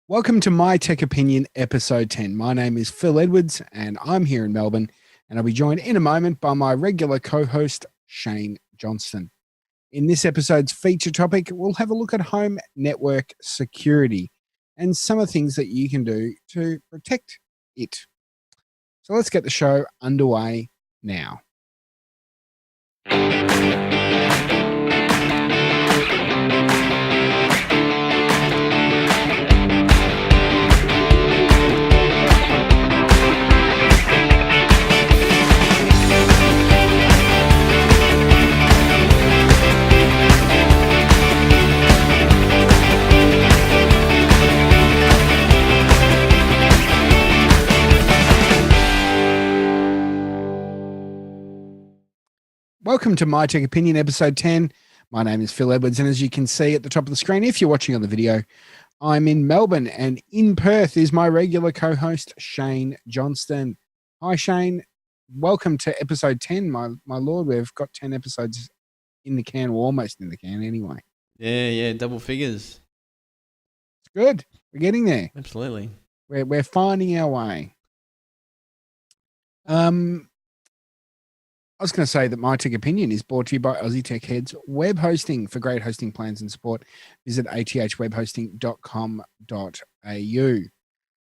Welcome to My Tech Opinion, episode 10. My name is Phil Edwards, and I'm here in Melbourne, and I'll be joined in a moment by my regular co-host, Shane Johnston. In this episode's feature topic, we'll have a look at home network security and some of the things that you can do to protect it. So let's get the show underway now. Welcome to My Tech Opinion, episode 10. My name is Phil Edwards, and as you can see at the top of the screen, if you're watching on the video, I'm in Melbourne, and in Perth is my regular co-host, Shane Johnston. Hi, Shane. Welcome to episode 10. My lord, we've got 10 episodes in the can, or almost in the can anyway. Yeah, double figures. It's good. We're getting there. Absolutely. We're finding our way. I was going to say that My Tech Opinion is brought to you by Aussie Tech Heads Web Hosting. For great hosting plans and support, visit athwebhosting.com.au.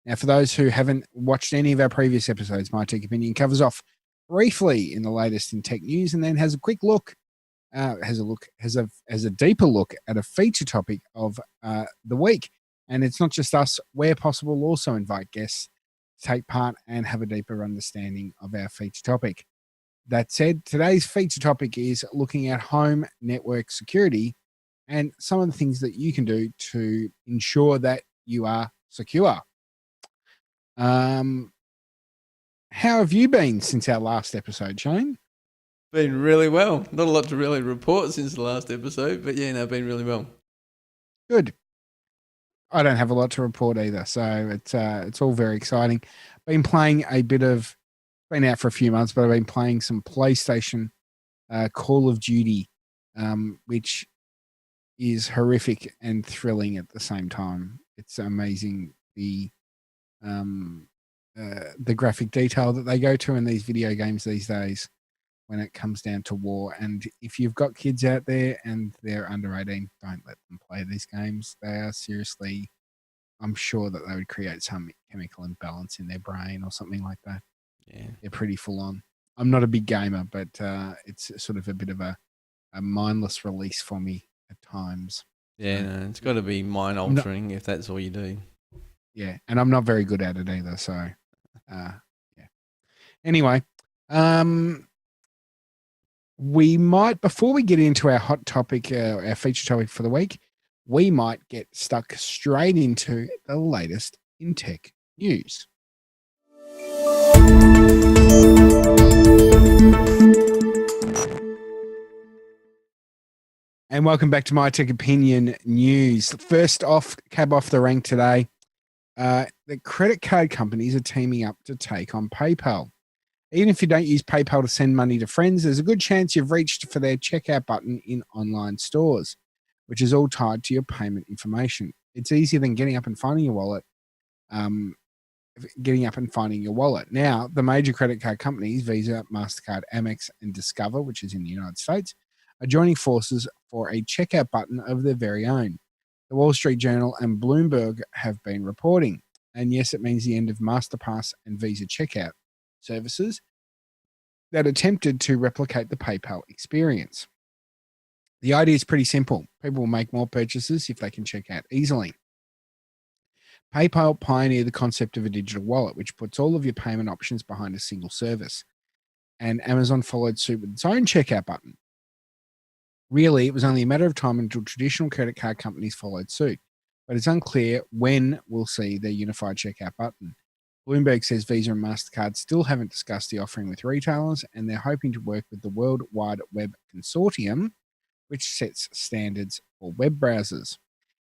Now, for those who haven't watched any of our previous episodes, My Tech Opinion covers off briefly in the latest in tech news and then has a quick look, has a deeper look at a feature topic of the week. And it's not just us. Where possible, we'll also invite guests to take part and have a deeper understanding of our feature topic. That said, today's feature topic is looking at home network security and some of the things that you can do to ensure that you are secure. How have you been since our last episode, Shane? Been really well. Not a lot to really report since the last episode, but yeah, no, been really well. Good. I don't have a lot to report either, so it's all very exciting. Been playing been out for a few months, but I've been playing some PlayStation Call of Duty, which is horrific and thrilling at the same time. It's amazing the graphic detail that they go to in these video games these days when it comes down to war. And if you've got kids out there and they're under 18, don't let them play these games. They are seriously, I'm sure that they would create some chemical imbalance in their brain or something like that. Yeah, they're pretty full on. I'm not a big gamer, but it's sort of a bit of a mindless release for me at times. Yeah, no, it's got to be mind altering if that's all you do. Yeah, and I'm not very good at it either. So, yeah. Anyway, we might, before we get into our hot topic, our feature topic for the week, we might get stuck straight into the latest in tech news. And welcome back to My Tech Opinion News. First off, cab off the rank today. The credit card companies are teaming up to take on PayPal. Even if you don't use PayPal to send money to friends, there's a good chance you've reached for their checkout button in online stores, which is all tied to your payment information. It's easier than getting up and finding your wallet. Now, the major credit card companies, Visa, MasterCard, Amex, and Discover, which is in the United States, are joining forces for a checkout button of their very own. The Wall Street Journal and Bloomberg have been reporting. And yes, it means the end of MasterPass and Visa checkout services that attempted to replicate the PayPal experience. The idea is pretty simple. People will make more purchases if they can check out easily. PayPal pioneered the concept of a digital wallet, which puts all of your payment options behind a single service. And Amazon followed suit with its own checkout button. Really, it was only a matter of time until traditional credit card companies followed suit, but it's unclear when we'll see their unified checkout button. Bloomberg says Visa and MasterCard still haven't discussed the offering with retailers, and they're hoping to work with the World Wide Web Consortium, which sets standards for web browsers.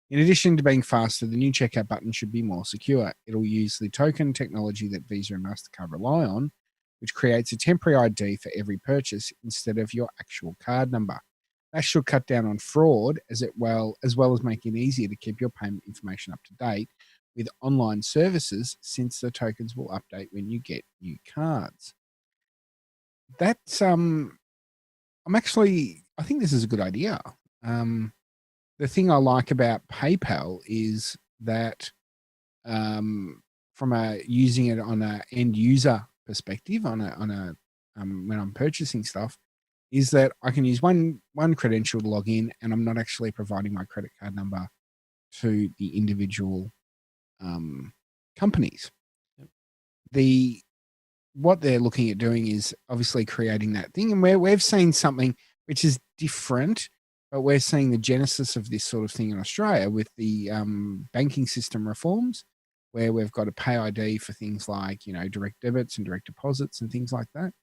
In addition to being faster, the new checkout button should be more secure. It'll use the token technology that Visa and MasterCard rely on, which creates a temporary ID for every purchase instead of your actual card number. That should cut down on fraud as well as making it easier to keep your payment information up to date with online services since the tokens will update when you get new cards. That's I think this is a good idea. The thing I like about PayPal is that from using it on a end user perspective, on a when I'm purchasing stuff, is that I can use one credential to log in, and I'm not actually providing my credit card number to the individual companies. Yep. What they're looking at doing is obviously creating that thing, and we've seen something which is different, but we're seeing the genesis of this sort of thing in Australia with the banking system reforms, where we've got a pay ID for things like direct debits and direct deposits and things like that.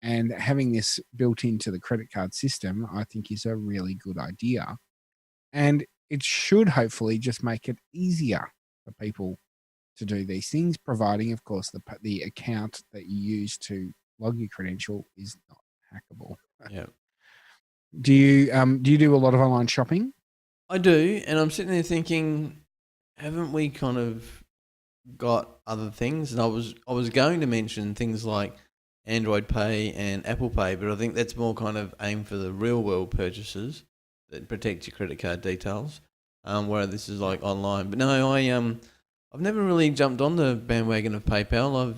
And having this built into the credit card system, I think, is a really good idea. And it should hopefully just make it easier for people to do these things, providing, of course, the account that you use to log your credential is not hackable. Yeah. Do you do a lot of online shopping? I do, and I'm sitting there thinking, haven't we kind of got other things? And I was going to mention things like Android Pay and Apple Pay, but I think that's more kind of aimed for the real world purchases that protect your credit card details. Where this is like online. But no, I've never really jumped on the bandwagon of PayPal.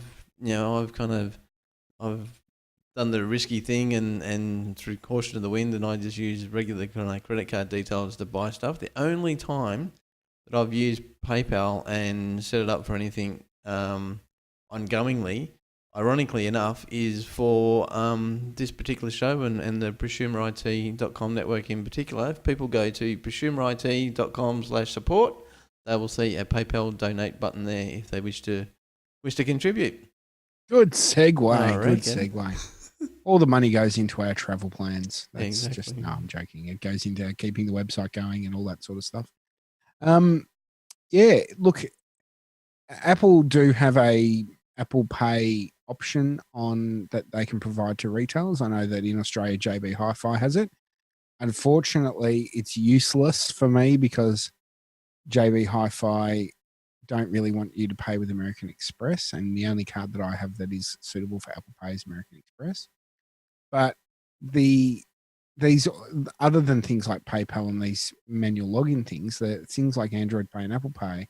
I've done the risky thing and through caution of the wind, and I just use regular kind of credit card details to buy stuff. The only time that I've used PayPal and set it up for anything ongoingly, ironically enough, is for this particular show and the prosumerit.com network in particular. If people go to prosumerit.com/support, they will see a PayPal donate button there if they wish to contribute. Good segue. Good segue. All the money goes into our travel plans. That's exactly. No, I'm joking. It goes into keeping the website going and all that sort of stuff. Yeah, look, Apple do have a Apple Pay option on that they can provide to retailers. I know that in Australia, JB Hi-Fi has it. Unfortunately, it's useless for me because JB Hi-Fi don't really want you to pay with American Express, and the only card that I have that is suitable for Apple Pay is American Express. But these other than things like PayPal and these manual login things, the things like Android Pay and Apple Pay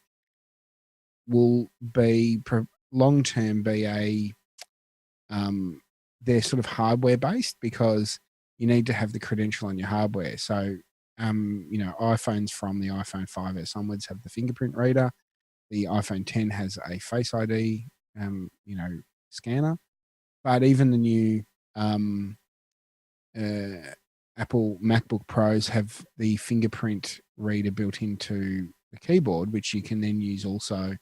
will be long term be they're sort of hardware based because you need to have the credential on your hardware. So iPhones from the iPhone 5S onwards have the fingerprint reader. The iPhone 10 has a Face ID scanner, but even the new Apple MacBook Pros have the fingerprint reader built into the keyboard, which you can then use also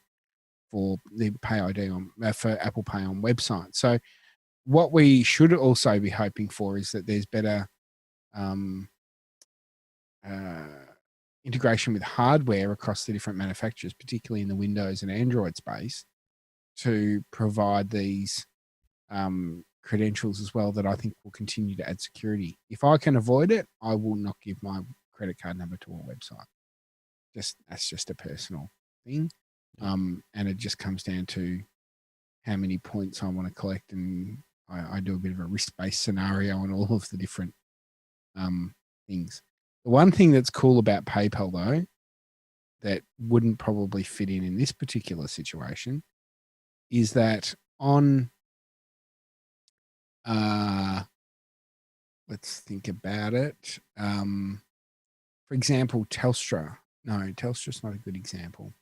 for the Pay ID for Apple Pay on websites. So what we should also be hoping for is that there's better integration with hardware across the different manufacturers, particularly in the Windows and Android space, to provide these credentials as well that I think will continue to add security. If I can avoid it, I will not give my credit card number to a website. That's just a personal thing. And it just comes down to how many points I want to collect, and I do a bit of a risk-based scenario on all of the different things. The one thing that's cool about PayPal, though, that wouldn't probably fit in this particular situation is that on let's think about it. For example, Telstra. No, Telstra's not a good example.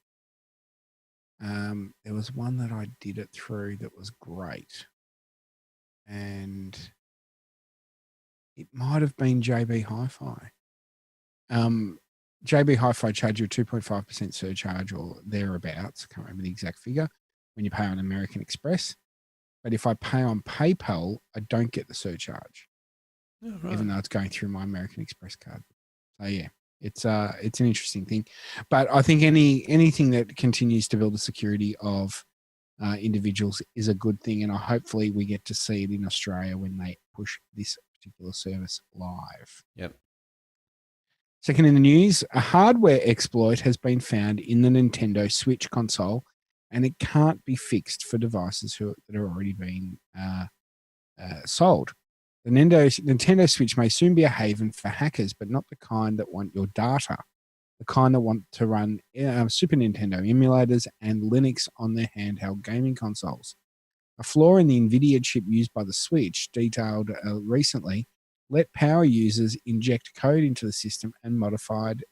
There was one that I did it through that was great. And it might have been JB Hi-Fi. JB Hi-Fi charge you a 2.5% surcharge or thereabouts. I can't remember the exact figure when you pay on American Express. But if I pay on PayPal, I don't get the surcharge, even though it's going through my American Express card. So yeah, it's an interesting thing. But I think anything that continues to build the security of individuals is a good thing, and hopefully we get to see it in Australia when they push this particular service live. Yep. Second in the news, a hardware exploit has been found in the Nintendo Switch console, and it can't be fixed for devices that are already being sold. The Nintendo Switch may soon be a haven for hackers, but not the kind that want your data. The kind that want to run Super Nintendo emulators and Linux on their handheld gaming consoles. A flaw in the NVIDIA chip used by the Switch, detailed recently, let power users inject code into the system and modified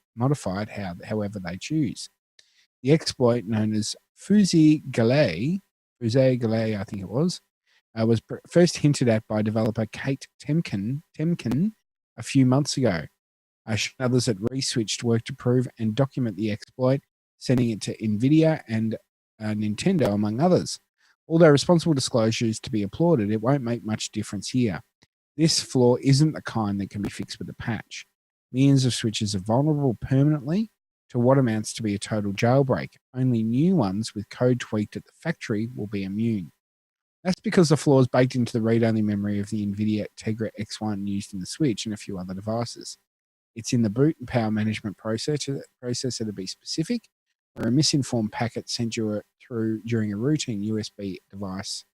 however they choose. The exploit, known as Fuzzy-Galay, I think it was first hinted at by developer Kate Temkin a few months ago. Others at Reswitched worked to prove and document the exploit, sending it to NVIDIA and Nintendo, among others. Although responsible disclosure is to be applauded, it won't make much difference here. This flaw isn't the kind that can be fixed with a patch. Millions of switches are vulnerable permanently to what amounts to be a total jailbreak. Only new ones with code tweaked at the factory will be immune. That's because the flaw is baked into the read-only memory of the NVIDIA Tegra X1 used in the Switch and a few other devices. It's in the boot and power management processor to be specific, where a misinformed packet sent you through during a routine USB device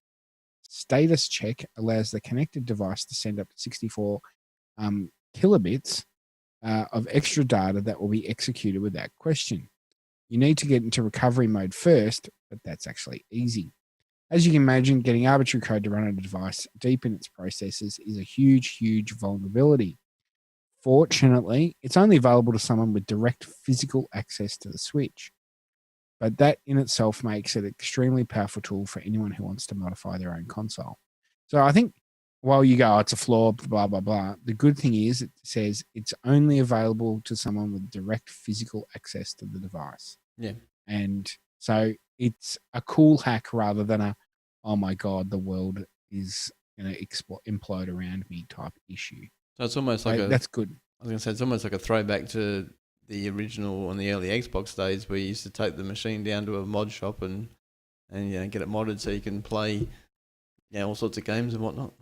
status check allows the connected device to send up to 64 kilobits of extra data that will be executed without question. You need to get into recovery mode first, but that's actually easy. As you can imagine, getting arbitrary code to run on a device deep in its processes is a huge, huge vulnerability. Fortunately, it's only available to someone with direct physical access to the Switch. But that in itself makes it an extremely powerful tool for anyone who wants to modify their own console. So I think while you go, oh, it's a flaw, blah, blah, blah, the good thing is it says it's only available to someone with direct physical access to the device. Yeah. And so it's a cool hack rather than a, oh my God, the world is going to implode around me type issue. So it's almost like that's good. I was going to say, it's almost like a throwback to the original and the early Xbox days where you used to take the machine down to a mod shop and get it modded so you can play all sorts of games and whatnot.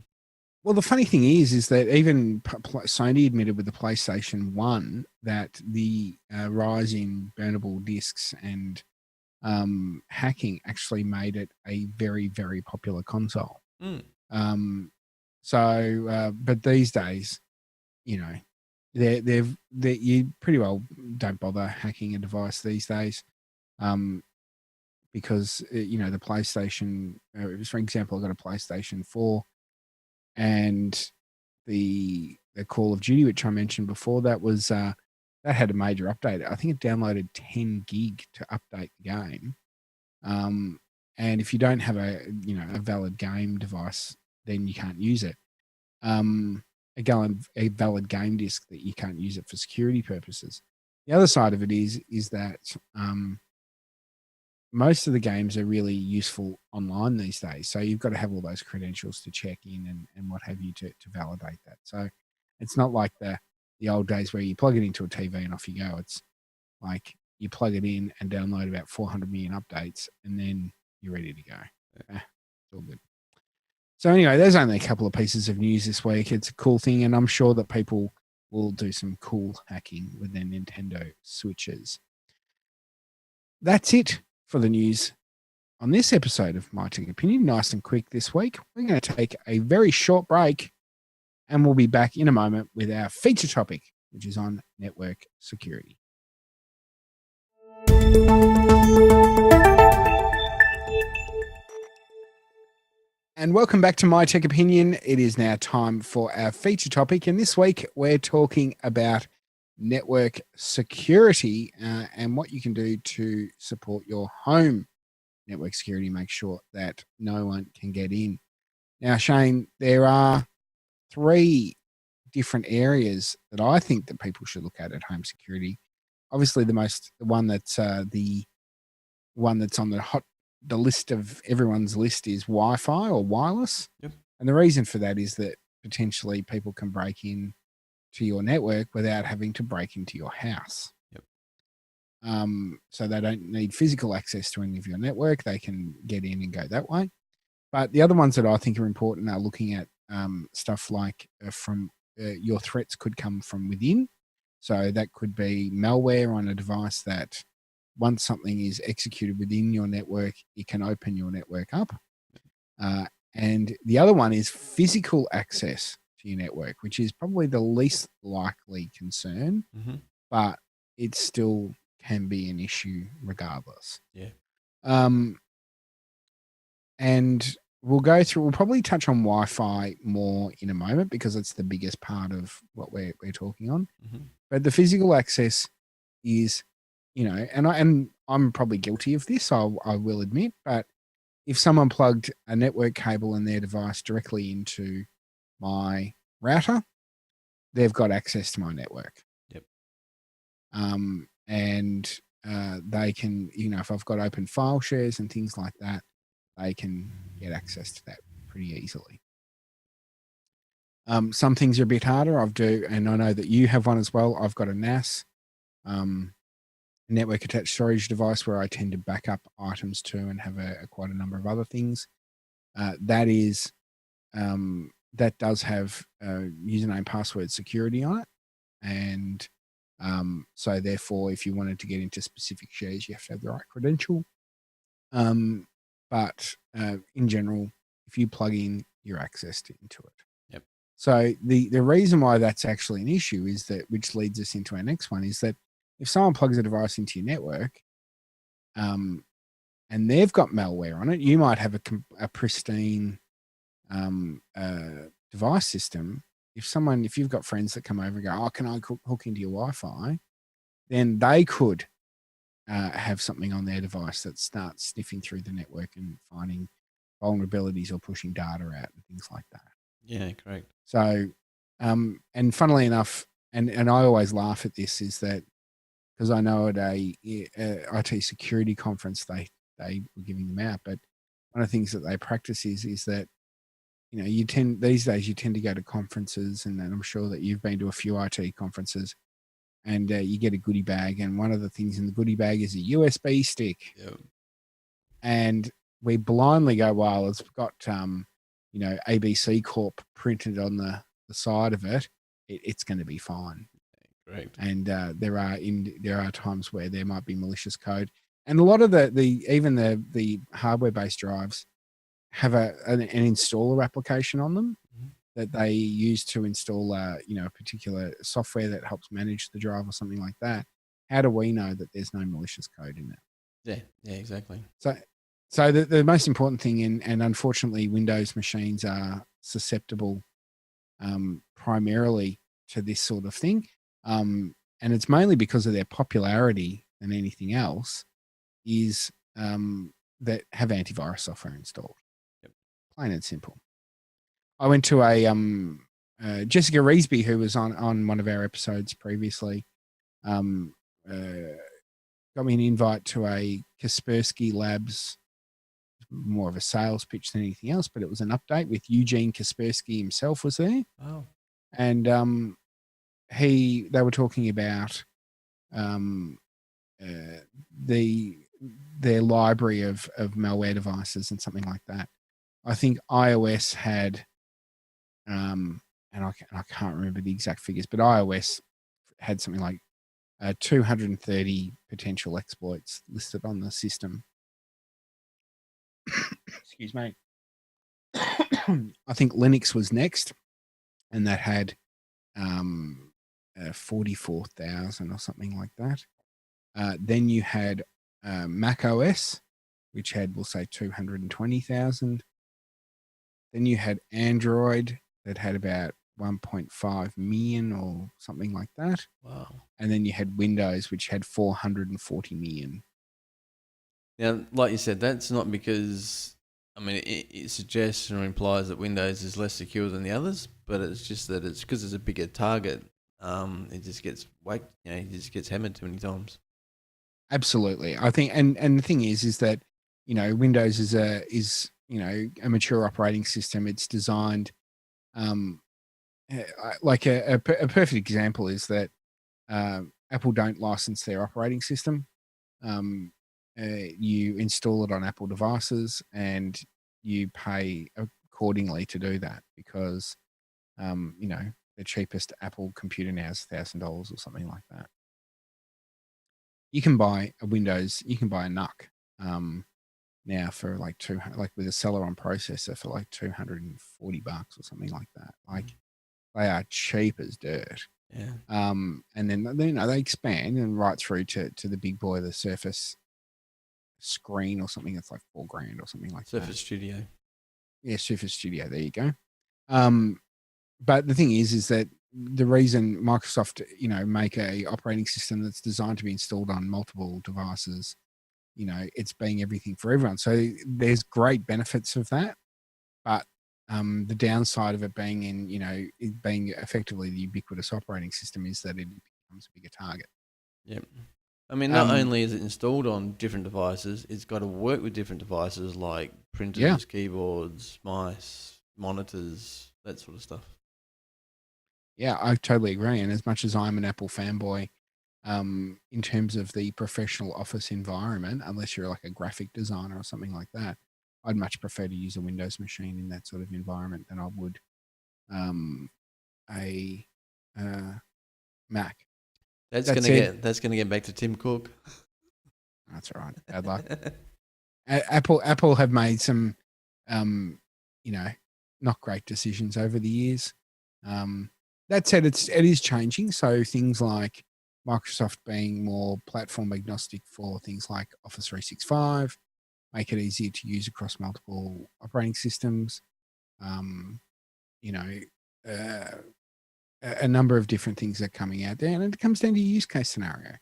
Well, the funny thing is that even Sony admitted with the PlayStation 1 that the rise in burnable discs and hacking actually made it a very, very popular console. But these days, you pretty well don't bother hacking a device these days, because the PlayStation. For example, I got a PlayStation 4, and the Call of Duty, which I mentioned before, that was that had a major update. I think it downloaded 10 gig to update the game. And if you don't have a valid game device, then you can't use it. A valid game disc that you can't use it for security purposes. The other side of it is that most of the games are really useful online these days. So you've got to have all those credentials to check in and what have you to validate that. So it's not like the old days where you plug it into a TV and off you go. It's like you plug it in and download about 400 million updates, and then you're ready to go. It's all good. So anyway, there's only a couple of pieces of news this week. It's a cool thing, and I'm sure that people will do some cool hacking with their Nintendo Switches. That's it for the news on this episode of My Tech Opinion. Nice and quick this week. We're going to take a very short break, and we'll be back in a moment with our feature topic, which is on network security. And welcome back to My Tech Opinion. It is now time for our feature topic. And this week, we're talking about network security and what you can do to support your home network security, make sure that no one can get in. Now, Shane, there are 3 different areas that I think that people should look at home security. Obviously, the one that's on the list of everyone's list is Wi-Fi or wireless. Yep. And the reason for that is that potentially people can break in to your network without having to break into your house. Yep. So they don't need physical access to any of your network. They can get in and go that way. But the other ones that I think are important are looking at stuff like your threats could come from within. So that could be malware on a device that once something is executed within your network, it can open your network up. And the other one is physical access to your network, which is probably the least likely concern, but it still can be an issue regardless. Yeah. And we'll probably touch on Wi-Fi more in a moment because it's the biggest part of what we're talking on. But the physical access is, and I'm probably guilty of this, I will admit, but if someone plugged a network cable in their device directly into my router, they've got access to my network. Yep. And they can, if I've got open file shares and things like that, they can get access to that pretty easily. Some things are a bit harder. And I know that you have one as well. I've got a NAS, network attached storage device, where I tend to back up items to and have quite a number of other things. That does have username password security on it. And so therefore, if you wanted to get into specific shares, you have to have the right credential. But in general, if you plug in, you're accessed into it. Yep. So the reason why that's actually an issue is that, which leads us into our next one, is that if someone plugs a device into your network, and they've got malware on it, you might have a pristine device system. If you've got friends that come over and go, "Oh, can I hook into your Wi-Fi?" then they could have something on their device that starts sniffing through the network and finding vulnerabilities or pushing data out and things like that. Yeah, correct. So, and funnily enough, and I always laugh at this, is that because I know at a IT security conference they were giving them out, but one of the things that they practice is that these days you tend to go to conferences, and I'm sure that you've been to a few IT conferences, and you get a goodie bag, and one of the things in the goodie bag is a USB stick. Yep. And we blindly go, well, it's got ABC Corp printed on the side of it. It's going to be fine. Correct. And there are times where there might be malicious code, and a lot of the hardware based drives have an installer application on them that they use to install a particular software that helps manage the drive or something like that. How do we know that there's no malicious code in it? Yeah, exactly. So the most important thing, and unfortunately Windows machines are susceptible primarily to this sort of thing, and it's mainly because of their popularity than anything else, is that have antivirus software installed. Yep. Plain and simple. I went to a Jessica Reesby, who was on one of our episodes previously, got me an invite to a Kaspersky Labs, more of a sales pitch than anything else, but it was an update with Eugene Kaspersky himself was there. Oh. And they were talking about their library of malware devices and something like that. I think iOS had and I can't remember the exact figures, but iOS had something like 230 potential exploits listed on the system. Excuse me. I think Linux was next, and that had 44,000 or something like that. Then you had Mac OS, which had, we'll say, 220,000. Then you had Android that had about 1.5 million or something like that. Wow. And then you had Windows, which had 440 million. Now, like you said, that's not because, it suggests or implies that Windows is less secure than the others, but it's just that it's because it's a bigger target. It just gets whacked, it just gets hammered too many times. Absolutely. I think, and the thing is that, Windows is a mature operating system. It's designed, like a perfect example is that Apple don't license their operating system. You install it on Apple devices and you pay accordingly to do that because, the cheapest Apple computer now is $1,000 or something like that. You can buy a Windows, you can buy a NUC now for like like with a Celeron processor for like $240 or something like that. Like they are cheap as dirt. Yeah. And then they expand and right through to the big boy, the Surface screen or something that's like $4,000 or something like that. Surface Studio. Yeah, Surface Studio. There you go. But the thing is that the reason Microsoft, make a operating system that's designed to be installed on multiple devices, it's being everything for everyone. So there's great benefits of that, but the downside of it being it being effectively the ubiquitous operating system is that it becomes a bigger target. Yep. I mean, not only is it installed on different devices, it's got to work with different devices like printers, keyboards, mice, monitors, that sort of stuff. Yeah, I totally agree. And as much as I'm an Apple fanboy, in terms of the professional office environment, unless you're like a graphic designer or something like that, I'd much prefer to use a Windows machine in that sort of environment than I would a Mac. That's gonna get back to Tim Cook. That's all right. Bad luck. Apple have made some, not great decisions over the years. That said, it is changing. So things like Microsoft being more platform agnostic for things like Office 365, make it easier to use across multiple operating systems. A number of different things are coming out there, and it comes down to use case scenario.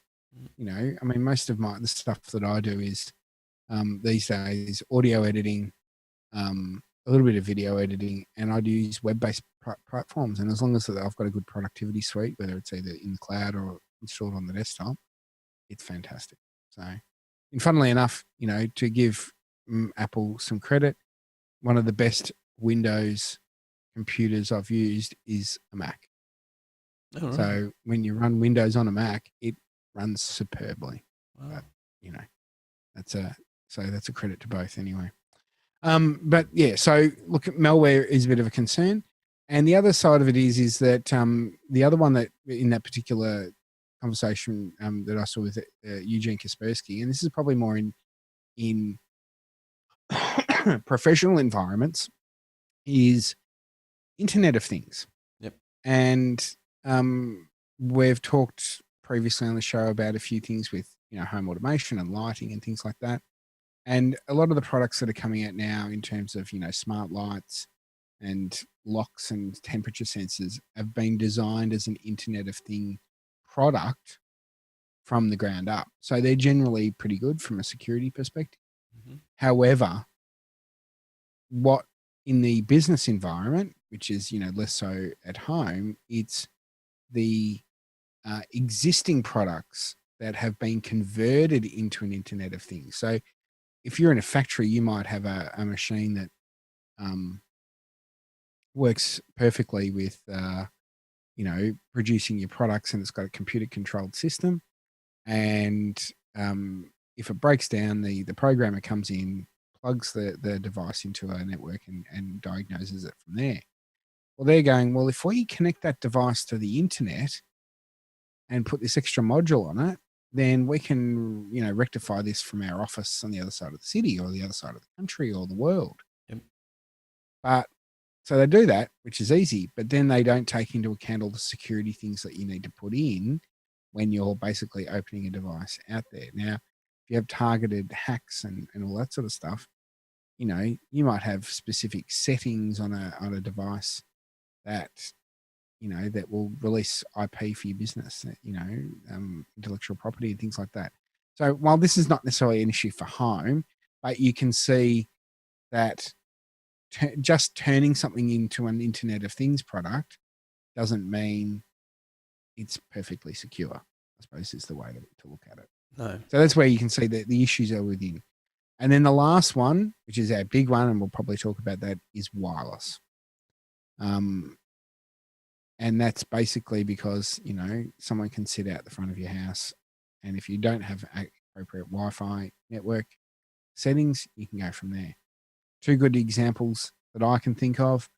I mean, most of the stuff that I do is these days audio editing, a little bit of video editing, and I do use web-based platforms. And as long as I've got a good productivity suite, whether it's either in the cloud or installed on the desktop, it's fantastic. So, and funnily enough, to give Apple some credit, one of the best Windows computers I've used is a Mac. Oh, right. So when you run Windows on a Mac, it runs superbly. Wow. But, that's a credit to both anyway. But yeah, so look, malware is a bit of a concern. And the other side of it is that the other one that in that particular conversation that I saw with Eugene Kaspersky, and this is probably more in professional environments, is Internet of Things. Yep. And we've talked previously on the show about a few things with home automation and lighting and things like that. And a lot of the products that are coming out now in terms of, smart lights and locks and temperature sensors have been designed as an Internet of Thing product from the ground up. So they're generally pretty good from a security perspective. Mm-hmm. However, what in the business environment, which is, less so at home, it's the existing products that have been converted into an Internet of Things. So if you're in a factory, you might have a machine that works perfectly with, producing your products, and it's got a computer controlled system. And if it breaks down, the programmer comes in, plugs the device into a network and diagnoses it from there. Well, they're going, well, if we connect that device to the internet and put this extra module on it, then we can, rectify this from our office on the other side of the city or the other side of the country or the world. Yep. But so they do that, which is easy, but then they don't take into account all the security things that you need to put in when you're basically opening a device out there. Now, if you have targeted hacks and all that sort of stuff, you might have specific settings on a device that that will release IP for your business, intellectual property and things like that. So while this is not necessarily an issue for home, but you can see that just turning something into an Internet of Things product doesn't mean it's perfectly secure, I suppose is the way to look at it. No. So that's where you can see that the issues are within. And then the last one, which is our big one, and we'll probably talk about that, is wireless. And that's basically because, someone can sit out the front of your house, and if you don't have appropriate Wi-Fi network settings, you can go from there. Two good examples that I can think of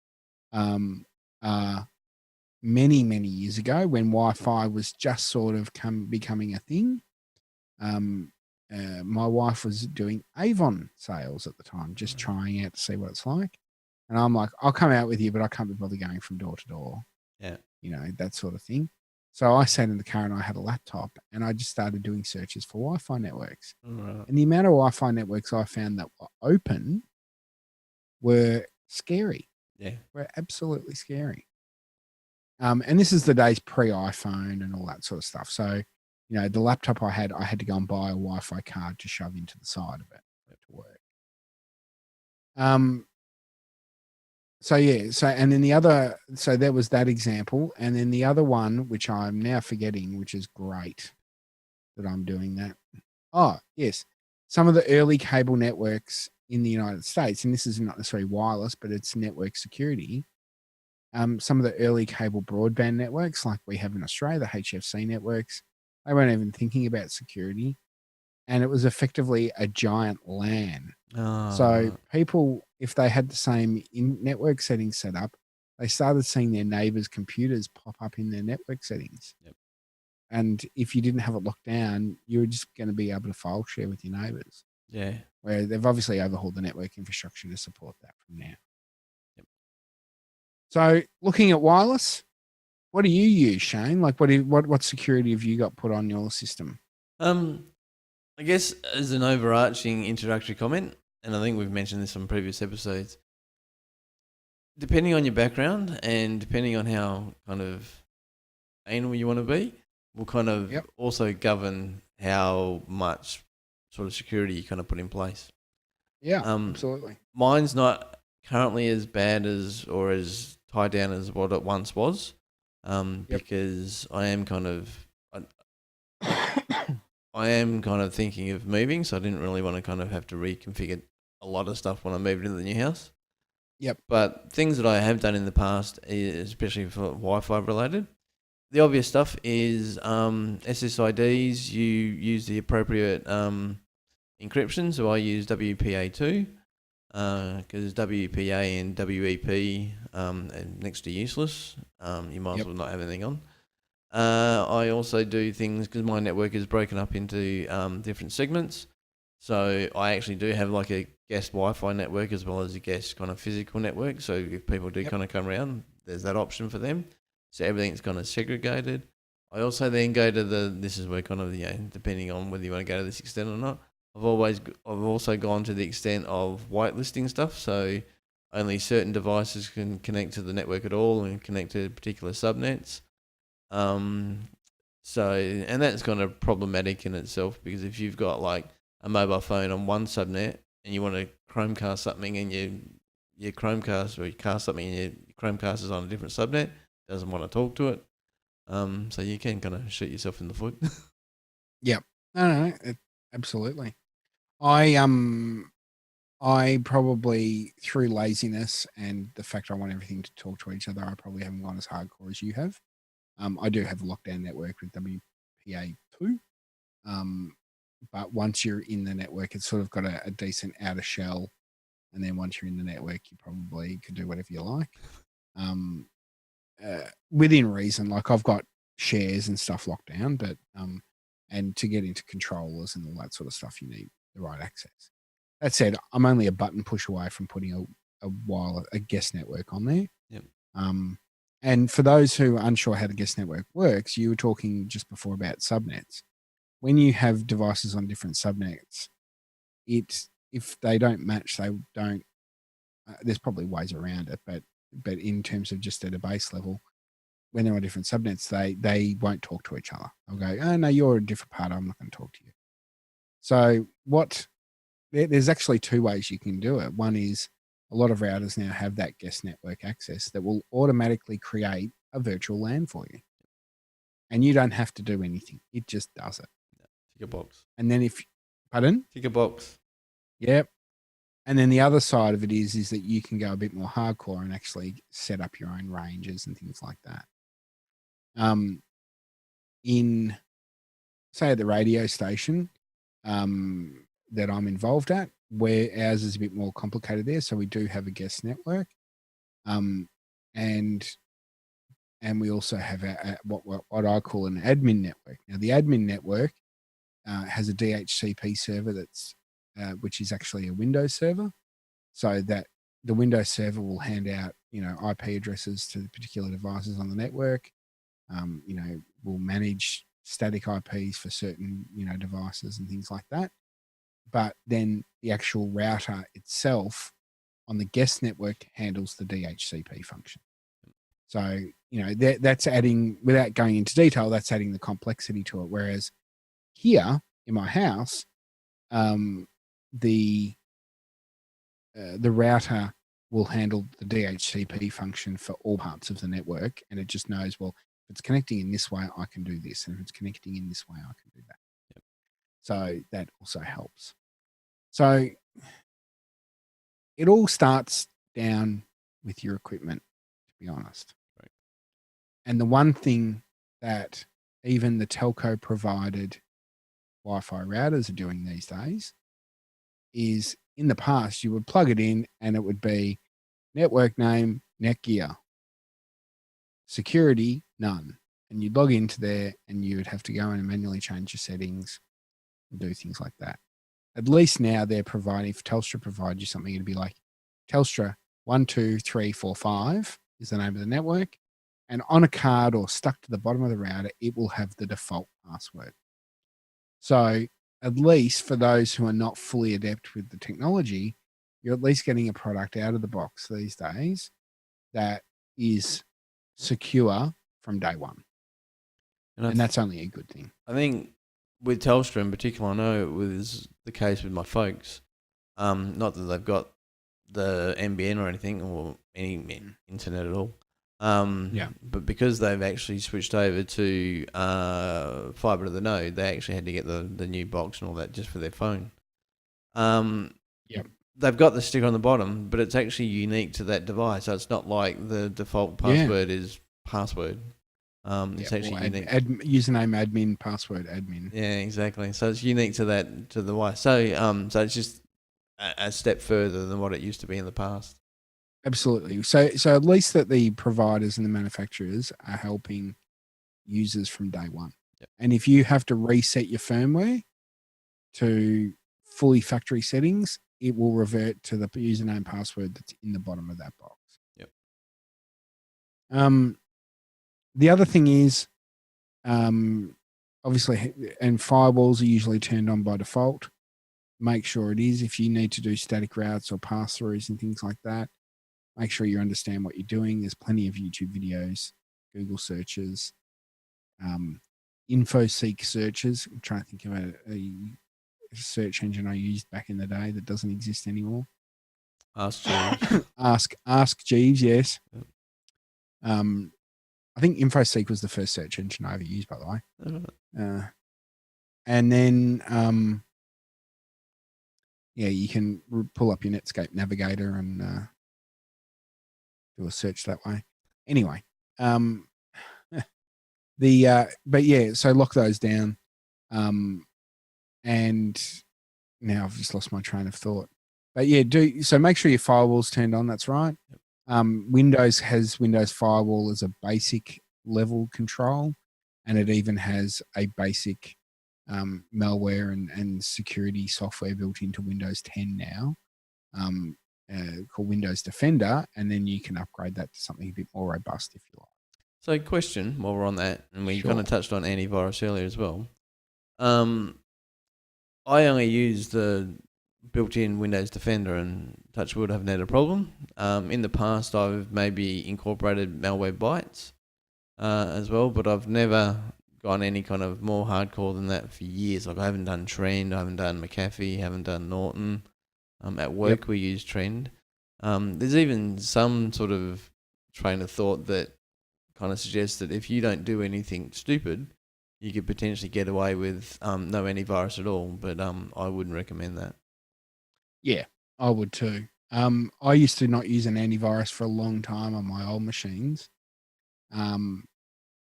are many years ago when Wi-Fi was just sort of becoming a thing. My wife was doing Avon sales at the time, just trying out to see what it's like. And I'm like, I'll come out with you, but I can't be bothered going from door to door, Yeah. that sort of thing. So I sat in the car and I had a laptop and I just started doing searches for Wi-Fi networks. Right. And the amount of Wi-Fi networks I found that were open were scary. Yeah. Were absolutely scary. And this is the days pre-iPhone and all that sort of stuff. So, the laptop I had to go and buy a Wi-Fi card to shove into the side of it for it to work. So yeah, and then there was that example, and then the other one, which I'm now forgetting, which is great that I'm doing that. Oh, yes. Some of the early cable networks in the United States, and this is not necessarily wireless, but it's network security. Some of the early cable broadband networks, like we have in Australia, the HFC networks, they weren't even thinking about security. And it was effectively a giant LAN. So people, if they had the same network settings set up, they started seeing their neighbors' computers pop up in their network settings. Yep. And if you didn't have it locked down, you were just going to be able to file share with your neighbors. Yeah. Where they've obviously overhauled the network infrastructure to support that from now. Yep. So looking at wireless, what do you use, Shane? Like what security have you got put on your system? I guess as an overarching introductory comment, and I think we've mentioned this on previous episodes, depending on your background and depending on how kind of anal you want to be, will kind of also govern how much sort of security you kind of put in place. Yeah, absolutely. Mine's not currently as bad as or as tied down as what it once was, because I am kind of thinking of moving, so I didn't really want to kind of have to reconfigure a lot of stuff when I moved into the new house. Yep. But things that I have done in the past, especially for Wi-Fi related, the obvious stuff is SSIDs. You use the appropriate encryption. So I use WPA2 because WPA and WEP are next to useless. You might as well not have anything on. I also do things because my network is broken up into different segments. So I actually do have like a guest Wi-Fi network as well as a guest kind of physical network. So if people do kind of come around, there's that option for them. So everything's kind of segregated. I also then go to this is where kind of, depending on whether you want to go to this extent or not, I've also gone to the extent of whitelisting stuff. So only certain devices can connect to the network at all and connect to particular subnets. And that's kind of problematic in itself because if you've got like a mobile phone on one subnet and you want to Chromecast something and your Chromecast or you cast something and your Chromecast is on a different subnet, doesn't want to talk to it. So you can kind of shoot yourself in the foot. Yep. No, absolutely. I probably through laziness and the fact I want everything to talk to each other, I probably haven't gone as hardcore as you have. I do have a lockdown network with WPA2. But once you're in the network, it's sort of got a decent outer shell. And then once you're in the network, you probably could do whatever you like. Within reason, like I've got shares and stuff locked down, but and to get into controllers and all that sort of stuff, you need the right access. That said, I'm only a button push away from putting a guest network on there. Yep. And for those who are unsure how the guest network works, you were talking just before about subnets. When you have devices on different subnets, if they don't match, they don't. There's probably ways around it, but in terms of just at a base level, when they're on different subnets, they won't talk to each other. They'll go, "Oh no, you're a different part. I'm not going to talk to you." So there's actually two ways you can do it. One is a lot of routers now have that guest network access that will automatically create a virtual LAN for you. And you don't have to do anything. It just does it. Tick a box. And then pardon? Tick a box. Yep. And then the other side of it is that you can go a bit more hardcore and actually set up your own ranges and things like that. In, say, at the radio station that I'm involved at, where ours is a bit more complicated there. So we do have a guest network. And and we also have what I call an admin network. Now, the admin network has a DHCP server which is actually a Windows server, so that the Windows server will hand out IP addresses to the particular devices on the network. Will manage static IPs for certain devices and things like that. But then the actual router itself on the guest network handles the DHCP function. So, that's adding, without going into detail, that's adding the complexity to it. Whereas here in my house, the router will handle the DHCP function for all parts of the network, and it just knows, well, if it's connecting in this way, I can do this, and if it's connecting in this way, I can do that. Yep. So that also helps. So it all starts down with your equipment, to be honest. Right. And the one thing that even the telco provided Wi-Fi routers are doing these days is, in the past, you would plug it in and it would be network name, Netgear. Security, none. And you'd log into there and you would have to go in and manually change your settings and do things like that. At least now they're providing, if Telstra provide you something, it'd be like Telstra 12345 is the name of the network. And on a card or stuck to the bottom of the router, it will have the default password. So at least for those who are not fully adept with the technology, you're at least getting a product out of the box these days that is secure from day one. And that's only a good thing. I think with Telstra in particular, I know it was the case with my folks. Not that they've got the NBN or anything or any internet at all. But because they've actually switched over to fibre to the node, they actually had to get the new box and all that just for their phone. They've got the sticker on the bottom, but it's actually unique to that device. So it's not like the default password is password. It's actually unique. Username admin, password admin. Yeah, exactly. So it's unique to the device. So it's just a step further than what it used to be in the past. Absolutely. So at least that the providers and the manufacturers are helping users from day one. Yep. And if you have to reset your firmware to fully factory settings, it will revert to the username password that's in the bottom of that box. Yep. The other thing is, obviously, and firewalls are usually turned on by default. Make sure it is. If you need to do static routes or pass-throughs and things like that, make sure you understand what you're doing. There's plenty of YouTube videos, Google searches, InfoSeek searches. I'm trying to think of a search engine I used back in the day that doesn't exist anymore. Ask Jeeves. Ask Jeeves, yes. Yep. I think InfoSeek was the first search engine I ever used, by the way. Uh-huh. And then, you can pull up your Netscape Navigator and do a search that way. Anyway, but so lock those down. And now I've just lost my train of thought. But so make sure your firewall's turned on. That's right. Windows has Windows Firewall as a basic level control, and it even has a basic malware and security software built into Windows 10 now, called Windows Defender, and then you can upgrade that to something a bit more robust if you like. So, question while we're on that, and we Sure. kind of touched on antivirus earlier as well. I only use the built-in Windows Defender, and touch wood, I haven't had a problem. In the past, I've maybe incorporated Malwarebytes as well, but I've never gone any kind of more hardcore than that for years. Like I haven't done Trend, I haven't done McAfee, haven't done Norton. At work, we use Trend. There's even some sort of train of thought that kind of suggests that if you don't do anything stupid, you could potentially get away with no antivirus at all. But I wouldn't recommend that. Yeah, I would too. I used to not use an antivirus for a long time on my old machines. And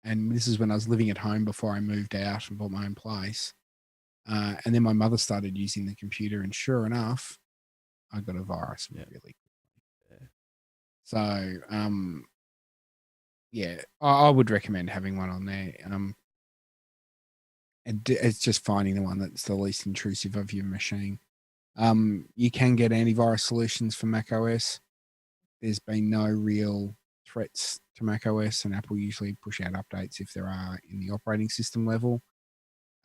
this is when I was living at home before I moved out and bought my own place. And then my mother started using the computer, and sure enough, I got a virus really quickly. Yeah. So, yeah, I would recommend having one on there. It's just finding the one that's the least intrusive of your machine. You can get antivirus solutions for Mac OS. There's been no real threats to Mac OS, and Apple usually push out updates if there are in the operating system level.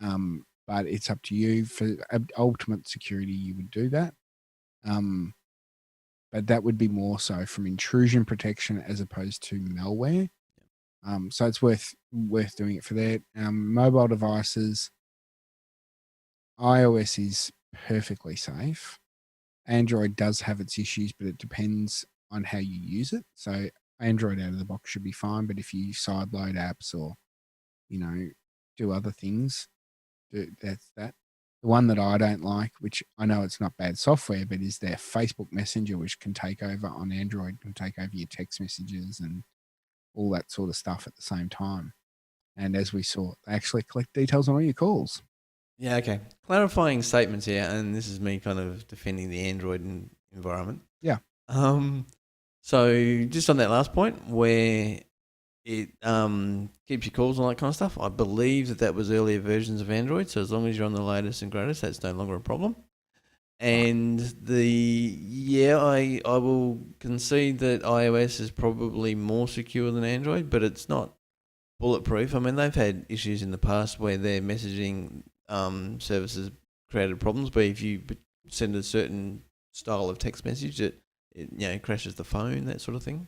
But it's up to you. For ultimate security, you would do that. But that would be more so from intrusion protection as opposed to malware. So it's worth doing it for that. Mobile devices, iOS is perfectly safe. Android does have its issues, but it depends on how you use it. So Android out of the box should be fine, but if you sideload apps or do other things, that's that. The one that I don't like, which I know it's not bad software, but is their Facebook Messenger, which can take over on Android, can take over your text messages and all that sort of stuff at the same time. And as we saw, they actually collect details on all your calls. Yeah, okay. Clarifying statements here, and this is me kind of defending the Android environment. Yeah. So just on that last point, where it keeps your calls and all that kind of stuff, I believe that was earlier versions of Android. So as long as you're on the latest and greatest, that's no longer a problem. And I will concede that iOS is probably more secure than Android, but it's not bulletproof. I mean, they've had issues in the past where their messaging services created problems. But if you send a certain style of text message, it crashes the phone, that sort of thing.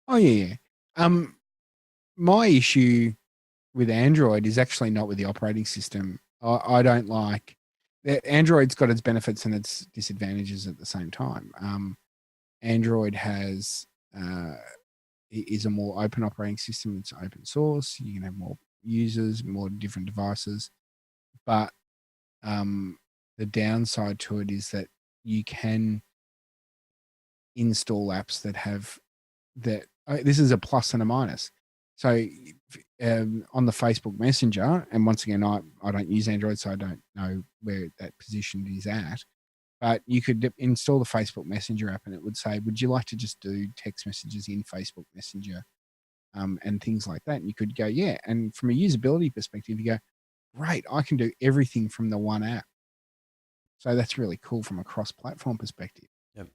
Oh yeah. My issue with Android is actually not with the operating system. I don't like Android's got its benefits and its disadvantages at the same time. Android is a more open operating system. It's open source. You can have more users, more different devices. But the downside to it is that you can install apps that have that. This is a plus and a minus. So on the Facebook Messenger, and once again, I don't use Android, so I don't know where that position is at. But you could install the Facebook Messenger app, and it would say, "Would you like to just do text messages in Facebook Messenger?" And things like that. And you could go, "Yeah." And from a usability perspective, you go, "Great, I can do everything from the one app." So that's really cool from a cross-platform perspective. Yep.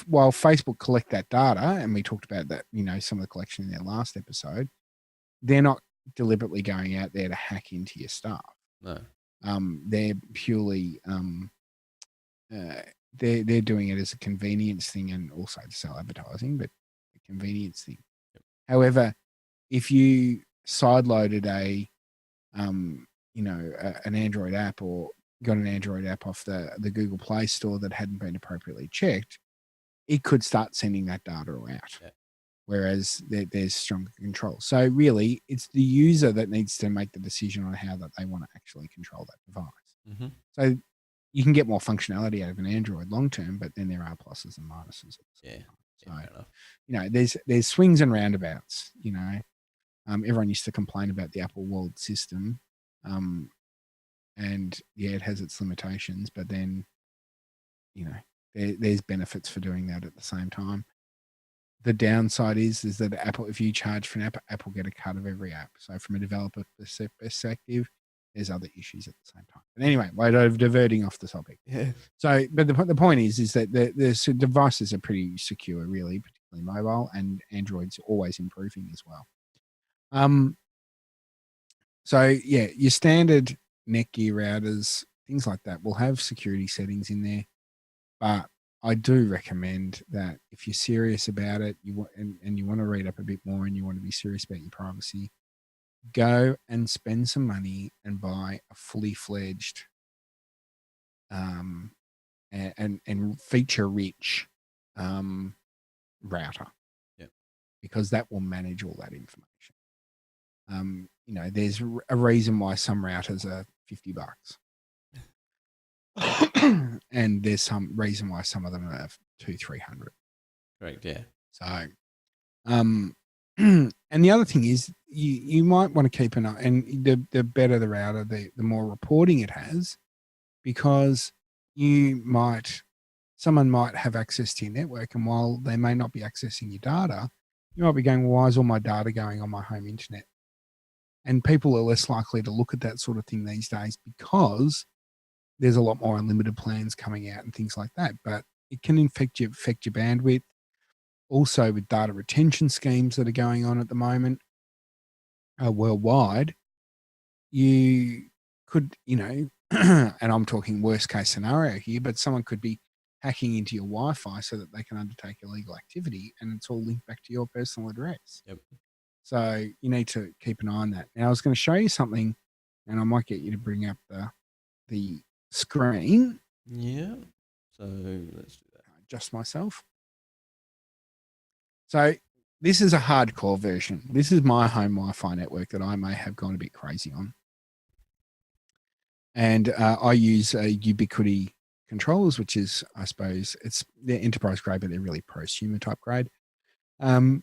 While Facebook collect that data, and we talked about that, some of the collection in their last episode, they're not deliberately going out there to hack into your stuff. No. They're purely they're doing it as a convenience thing and also to sell advertising, but a convenience thing. Yep. However, if you sideloaded an Android app or got an Android app off the Google Play Store that hadn't been appropriately checked, it could start sending that data out. Yeah. Whereas there's stronger control. So really, it's the user that needs to make the decision on how that they want to actually control that device. Mm-hmm. So you can get more functionality out of an Android long term, but then there are pluses and minuses. Yeah. So there's swings and roundabouts. Everyone used to complain about the Apple World system, and yeah, it has its limitations, but then there's benefits for doing that at the same time. The downside is that Apple, if you charge for an app, Apple get a cut of every app. So from a developer perspective, there's other issues at the same time. But anyway, we're diverting off the topic. Yeah. So, but the point is that the devices are pretty secure, really, particularly mobile, and Android's always improving as well. So yeah, your standard Netgear routers, things like that, will have security settings in there, but I do recommend that if you're serious about it, you want and you want to read up a bit more and you want to be serious about your privacy, go and spend some money and buy a fully fledged and feature rich router. Yeah. Because that will manage all that information. There's a reason why some routers are $50. And there's some reason why some of them are 200-300. Correct. Yeah. So, and the other thing is you might want to keep an eye, and the better the router, the more reporting it has, because someone might have access to your network, and while they may not be accessing your data, You might be going, well, why is all my data going on my home internet? And people are less likely to look at that sort of thing these days because there's a lot more unlimited plans coming out and things like that. But it can affect your bandwidth. Also, with data retention schemes that are going on at the moment worldwide, you could, and I'm talking worst case scenario here, but someone could be hacking into your Wi-Fi so that they can undertake illegal activity, and it's all linked back to your personal address. Yep. So you need to keep an eye on that. Now, I was going to show you something, and I might get you to bring up the screen. Yeah. So let's do that. Adjust myself. So this is a hardcore version. This is my home Wi-Fi network that I may have gone a bit crazy on. And I use Ubiquiti controllers, which is, I suppose, they're enterprise grade, but they're really prosumer type grade. They're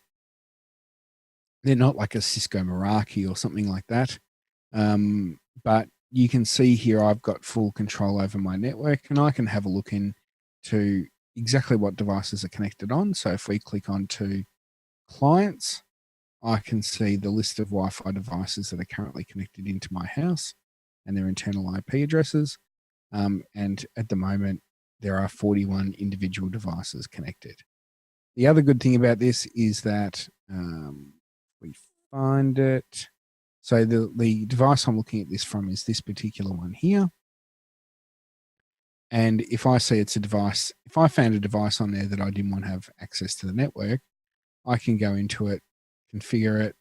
not like a Cisco Meraki or something like that. But you can see here I've got full control over my network, and I can have a look into exactly what devices are connected on. So if we click on to clients, I can see the list of Wi-Fi devices that are currently connected into my house and their internal IP addresses. And at the moment, there are 41 individual devices connected. The other good thing about this is that we find it. So the device I'm looking at this from is this particular one here. And if I see it's a device, if I found a device on there that I didn't want to have access to the network, I can go into it, configure it.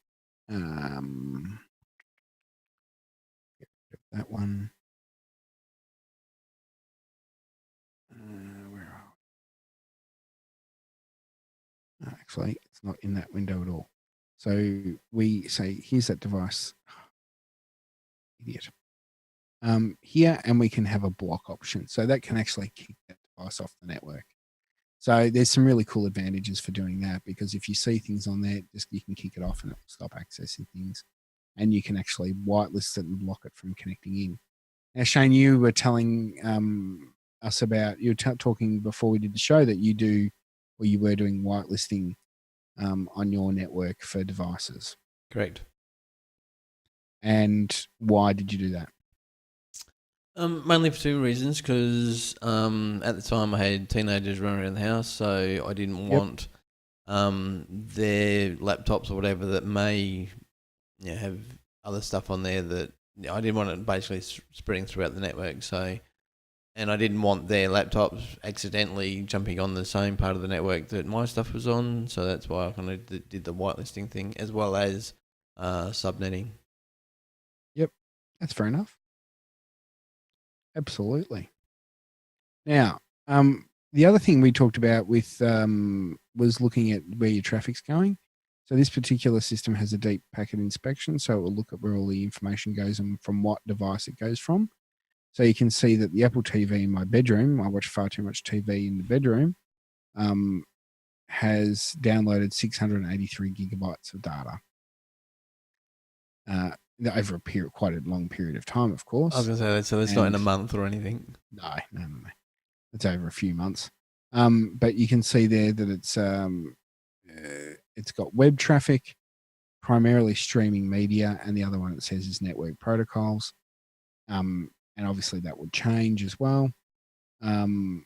That one. Where are we? Actually, it's not in that window at all. So we say, here's that device. Idiot. Here, and we can have a block option. So that can actually kick that device off the network. So there's some really cool advantages for doing that, because if you see things on there, just you can kick it off and it will stop accessing things. And you can actually whitelist it and block it from connecting in. Now, Shayne, you were telling us about, you were talking before we did the show that you were doing whitelisting on your network for devices. Correct. And why did you do that? Mainly for two reasons, because at the time I had teenagers running around the house, so I didn't want their laptops or whatever that may have other stuff on there that I didn't want it basically spreading throughout the network. So, and I didn't want their laptops accidentally jumping on the same part of the network that my stuff was on. So that's why I kind of did the whitelisting thing, as well as subnetting. Yep, that's fair enough. Absolutely. Now, the other thing we talked about with was looking at where your traffic's going. So this particular system has a deep packet inspection, so it will look at where all the information goes and from what device it goes from. So you can see that the Apple TV in my bedroom, I watch far too much TV in the bedroom, has downloaded 683 gigabytes of data over quite a long period of time, of course. I was going to say that, so it's not in a month or anything. No. It's over a few months. But you can see there that it's got web traffic, primarily streaming media, and the other one it says is network protocols. And obviously that would change as well. Apple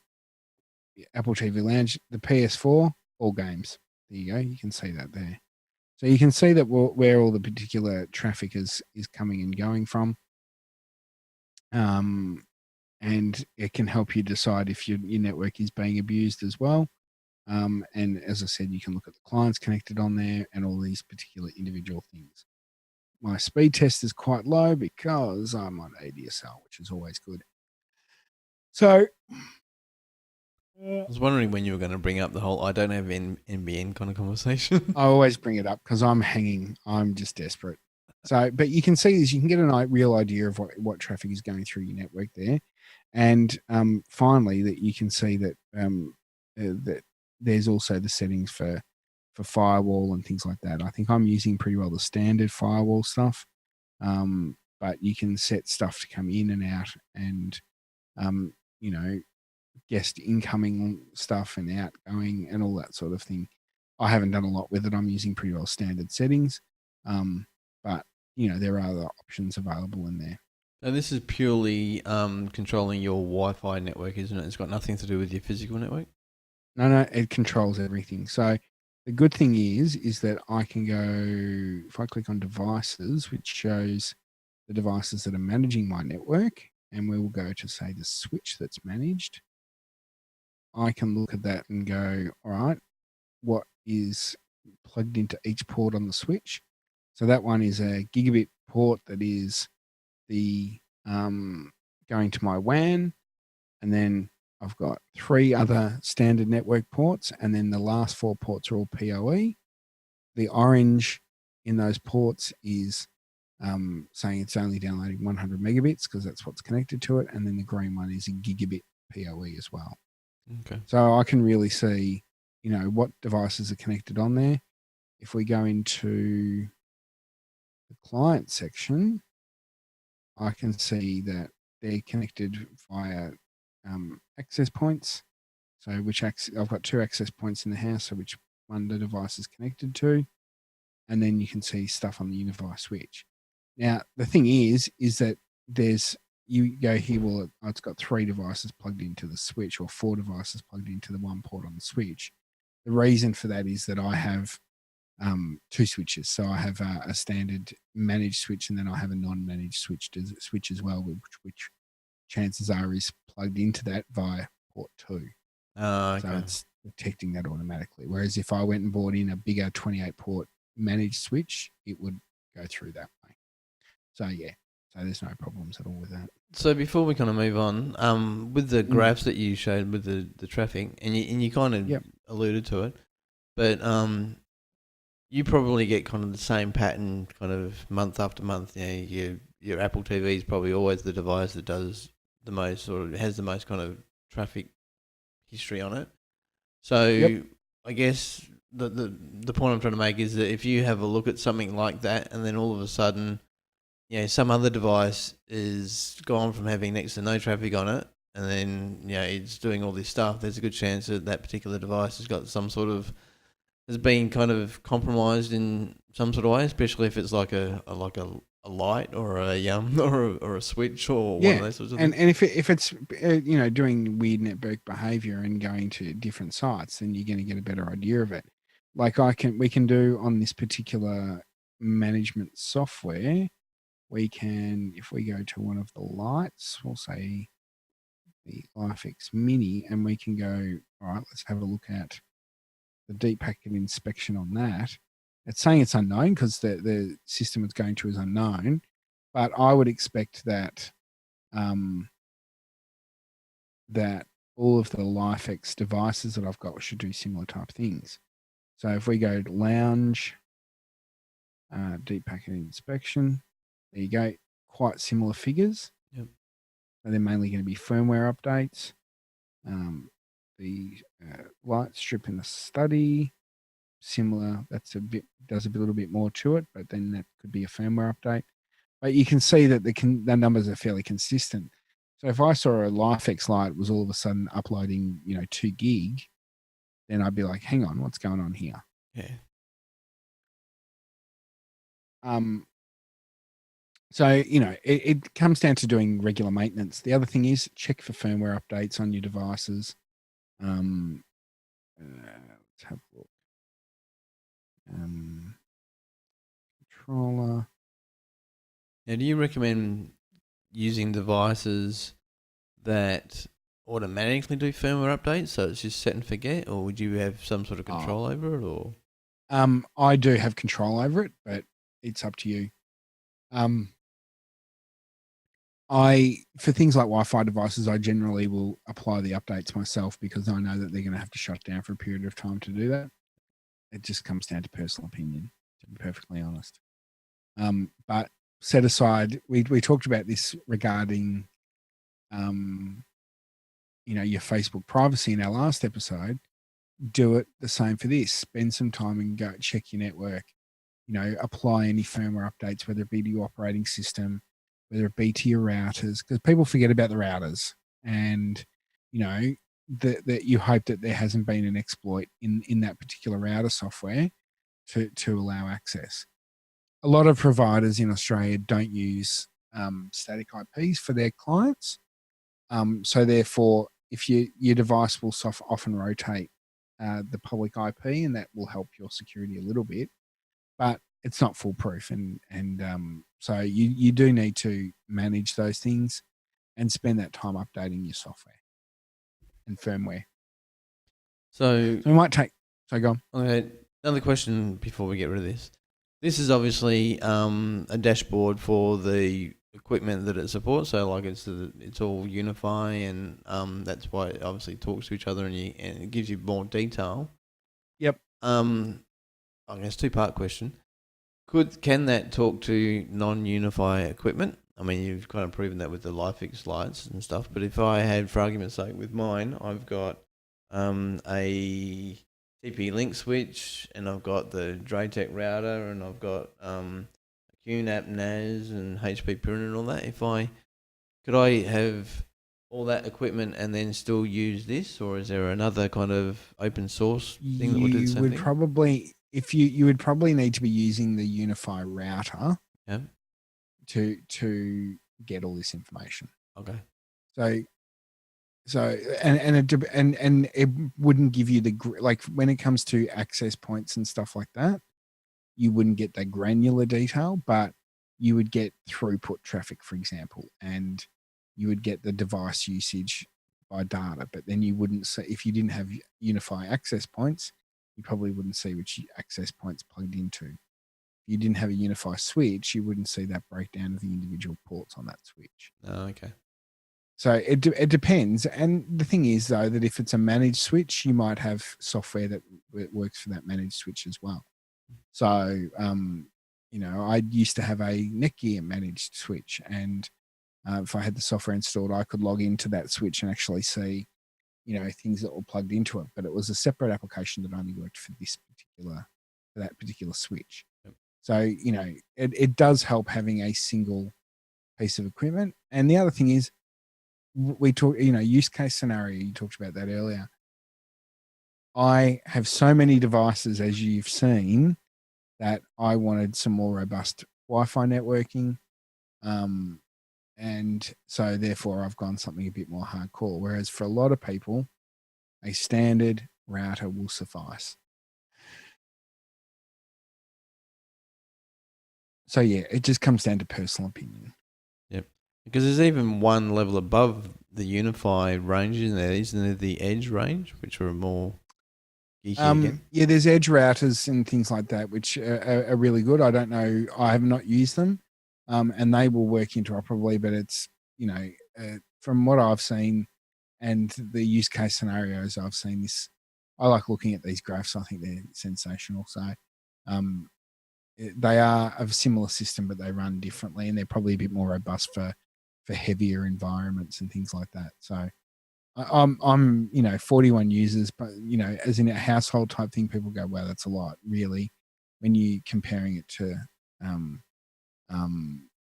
TV Lounge, the PS4, all games. There you go. You can see that there. So you can see that where all the particular traffic is coming and going from. And it can help you decide if your network is being abused as well. And as I said, you can look at the clients connected on there and all these particular individual things. My speed test is quite low because I'm on ADSL, which is always good. So I was wondering when you were going to bring up the whole I don't have NBN kind of conversation. I always bring it up because I'm just desperate. So, but you can see this, you can get a real idea of what traffic is going through your network there. And finally, that you can see that that there's also the settings for firewall and things like that. I think I'm using pretty well the standard firewall stuff, but you can set stuff to come in and out, and guest incoming stuff and outgoing and all that sort of thing. I haven't done a lot with it. I'm using pretty well standard settings, but there are other options available in there. Now, this is purely controlling your Wi-Fi network, isn't it? It's got nothing to do with your physical network. No, it controls everything. So the good thing is that I can go, if I click on devices, which shows the devices that are managing my network, and we will go to, say, the switch that's managed. I can look at that and go, all right, what is plugged into each port on the switch? So that one is a gigabit port that is the going to my WAN, and then I've got 3 other standard network ports, and then the last 4 ports are all PoE. The orange in those ports is saying it's only downloading 100 megabits because that's what's connected to it, and then the green one is a gigabit PoE as well. Okay. So I can really see, what devices are connected on there. If we go into the client section, I can see that they're connected via access points. So I've got 2 access points in the house, so which one the device is connected to, and then you can see stuff on the Unify switch. Now the thing is that you go here, well, it's got 3 devices plugged into the switch, or 4 devices plugged into the one port on the switch. The reason for that is that I have 2 switches. So I have a standard managed switch, and then I have a non-managed switch as well, which chances are is plugged into that via port 2. Okay. So it's detecting that automatically. Whereas if I went and bought in a bigger 28 port managed switch, it would go through that way. So yeah, so there's no problems at all with that. So before we kind of move on, with the graphs that you showed with the traffic, and you kind of alluded to it, but you probably get kind of the same pattern kind of month after month. Your Apple TV is probably always the device that does the most, or has the most kind of traffic history on it. So I guess the point I'm trying to make is that if you have a look at something like that, and then all of a sudden, some other device is gone from having next to no traffic on it, and then it's doing all this stuff, there's a good chance that that particular device has got some sort of, has been kind of compromised in some sort of way, especially if it's like a light or a or a switch or one of those sorts of things. And if it's doing weird network behavior and going to different sites, then you're going to get a better idea of it. Like we can do on this particular management software, we can, if we go to one of the lights, we'll say the LifeX Mini, and we can go, all right, let's have a look at the deep packet inspection on that. It's saying it's unknown because the system it's going to is unknown, but I would expect that that all of the LifeX devices that I've got should do similar type things. So if we go to lounge, deep packet inspection, there you go, quite similar figures. Yep. So they're mainly going to be firmware updates. The light strip in the study, similar. That's does a little bit more to it, but then that could be a firmware update. But you can see that the numbers are fairly consistent. So if I saw a LifeX light was all of a sudden uploading, 2 gig, then I'd be like, hang on, what's going on here? Yeah. So, it comes down to doing regular maintenance. The other thing is check for firmware updates on your devices. Let's have a look. Controller. Now, do you recommend using devices that automatically do firmware updates, so it's just set and forget, or would you have some sort of control over it? Or I do have control over it, but it's up to you. For things like Wi-Fi devices, I generally will apply the updates myself because I know that they're going to have to shut down for a period of time to do that. It just comes down to personal opinion, to be perfectly honest. But set aside, we talked about this regarding, your Facebook privacy in our last episode. Do it the same for this. Spend some time and go check your network. Apply any firmware updates, whether it be to your operating system, whether it be to your routers, because people forget about the routers. And, that you hope that there hasn't been an exploit in that particular router software to allow access. A lot of providers in Australia don't use static IPs for their clients. So therefore, if your device will often rotate the public IP, and that will help your security a little bit, but it's not foolproof. And so you do need to manage those things and spend that time updating your software and firmware. So we might take. So go on. Okay, another question before we get rid of this. This is obviously a dashboard for the equipment that it supports. So like it's all Unify, and that's why it obviously talks to each other, and it gives you more detail. Yep. I guess 2-part question. Can that talk to non-Unify equipment? I mean, you've kind of proven that with the LifeX lights and stuff. But if I had, for argument's sake, with mine, I've got a TP-Link switch, and I've got the Draytech router, and I've got a QNAP NAS and HP printer and all that. Could I have all that equipment and then still use this, or is there another kind of open source thing that would do the same thing? Probably, if you would probably need to be using the Unify router, yeah, to get all this information. Okay. So and it wouldn't give you like when it comes to access points and stuff like that, you wouldn't get that granular detail, but you would get throughput traffic, for example, and you would get the device usage by data. But then you wouldn't see, if you didn't have Unify access points, you probably wouldn't see which access points plugged into. If you didn't have a Unify switch, you wouldn't see that breakdown of the individual ports on that switch. Oh, okay. So it depends. And the thing is, though, that if it's a managed switch, you might have software that works for that managed switch as well. So, I used to have a Netgear managed switch, and if I had the software installed, I could log into that switch and actually see, things that were plugged into it. But it was a separate application that only worked for that particular switch. Yep. So, it does help having a single piece of equipment. And the other thing is, we talk, use case scenario. You talked about that earlier. I have so many devices, as you've seen, that I wanted some more robust Wi-Fi networking. And so therefore I've gone something a bit more hardcore. Whereas for a lot of people, a standard router will suffice. So yeah, it just comes down to personal opinion. Yep. Because there's even one level above the Unify range in there, isn't there? The Edge range, which are more geeky again. Yeah, there's Edge routers and things like that, which are really good. I don't know. I have not used them, and they will work interoperably. But it's from what I've seen and the use case scenarios I've seen, I like looking at these graphs. I think they're sensational. So, they are of a similar system, but they run differently, and they're probably a bit more robust for heavier environments and things like that. So I'm 41 users, but as in a household type thing, people go, wow, that's a lot. Really, when you comparing it to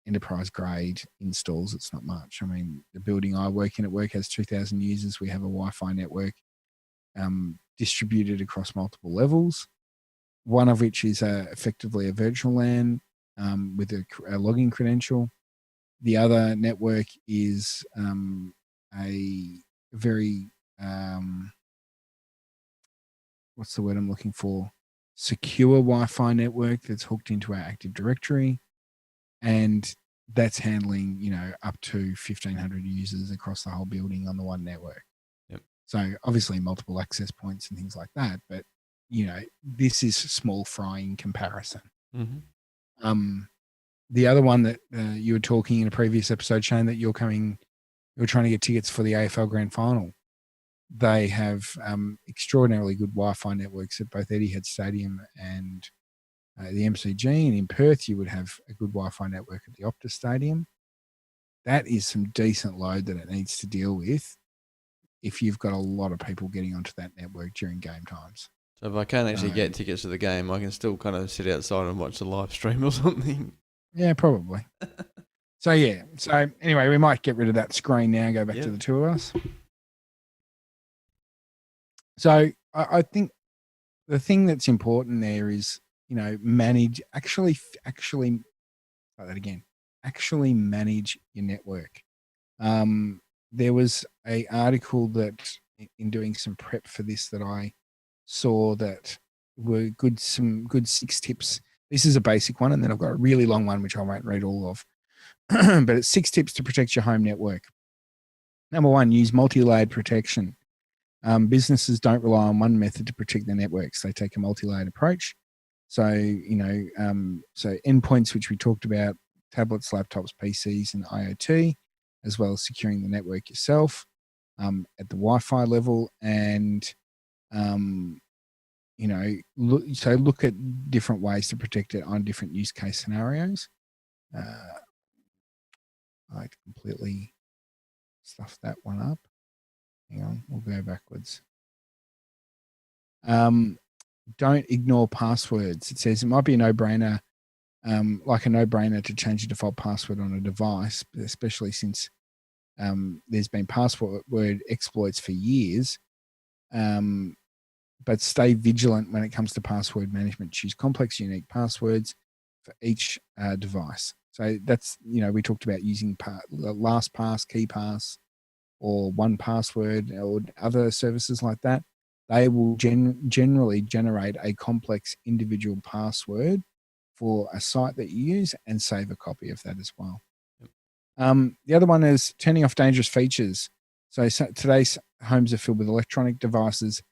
enterprise grade installs, it's not much. I mean, the building I work in at work has 2,000 users. We have a Wi-Fi network distributed across multiple levels, one of which is effectively a virtual LAN with a login credential. The other network is a very what's the word I'm looking for? Secure Wi-Fi network that's hooked into our Active Directory, and that's handling up to 1,500 users across the whole building on the one network. Yep. So obviously multiple access points and things like that, but this is small fry in comparison. Mm-hmm. The other one that you were talking in a previous episode, Shayne, that you're trying to get tickets for the AFL Grand Final. They have extraordinarily good Wi-Fi networks at both Etihad Stadium and the MCG. And in Perth, you would have a good Wi-Fi network at the Optus Stadium. That is some decent load that it needs to deal with if you've got a lot of people getting onto that network during game times. So if I can't actually get tickets to the game, I can still kind of sit outside and watch the live stream or something. Yeah, probably. So anyway, we might get rid of that screen now and go back to the two of us. So I think the thing that's important there is, manage actually try that again. Actually manage your network. Um, there was a article that in doing some prep for this that I saw that were some good 6 tips. This is a basic one, and then I've got a really long one which I won't read all of. But it's 6 tips to protect your home network. Number 1, use multi-layered protection. Businesses don't rely on one method to protect their networks. They take a multi-layered approach. So, so endpoints, which we talked about, tablets, laptops, PCs, and IoT, as well as securing the network yourself at the Wi-Fi level. And, look at different ways to protect it on different use case scenarios. I completely stuffed that one up. Hang on, we'll go backwards. Don't ignore passwords. It says it might be a no-brainer, like a no-brainer to change the default password on a device, especially since there's been password exploits for years. But stay vigilant when it comes to password management. Choose complex, unique passwords for each device. So that's, we talked about using LastPass, KeyPass, or 1Password or other services like that. They will generally generate a complex individual password for a site that you use and save a copy of that as well. The other one is turning off dangerous features. So today's homes are filled with electronic devices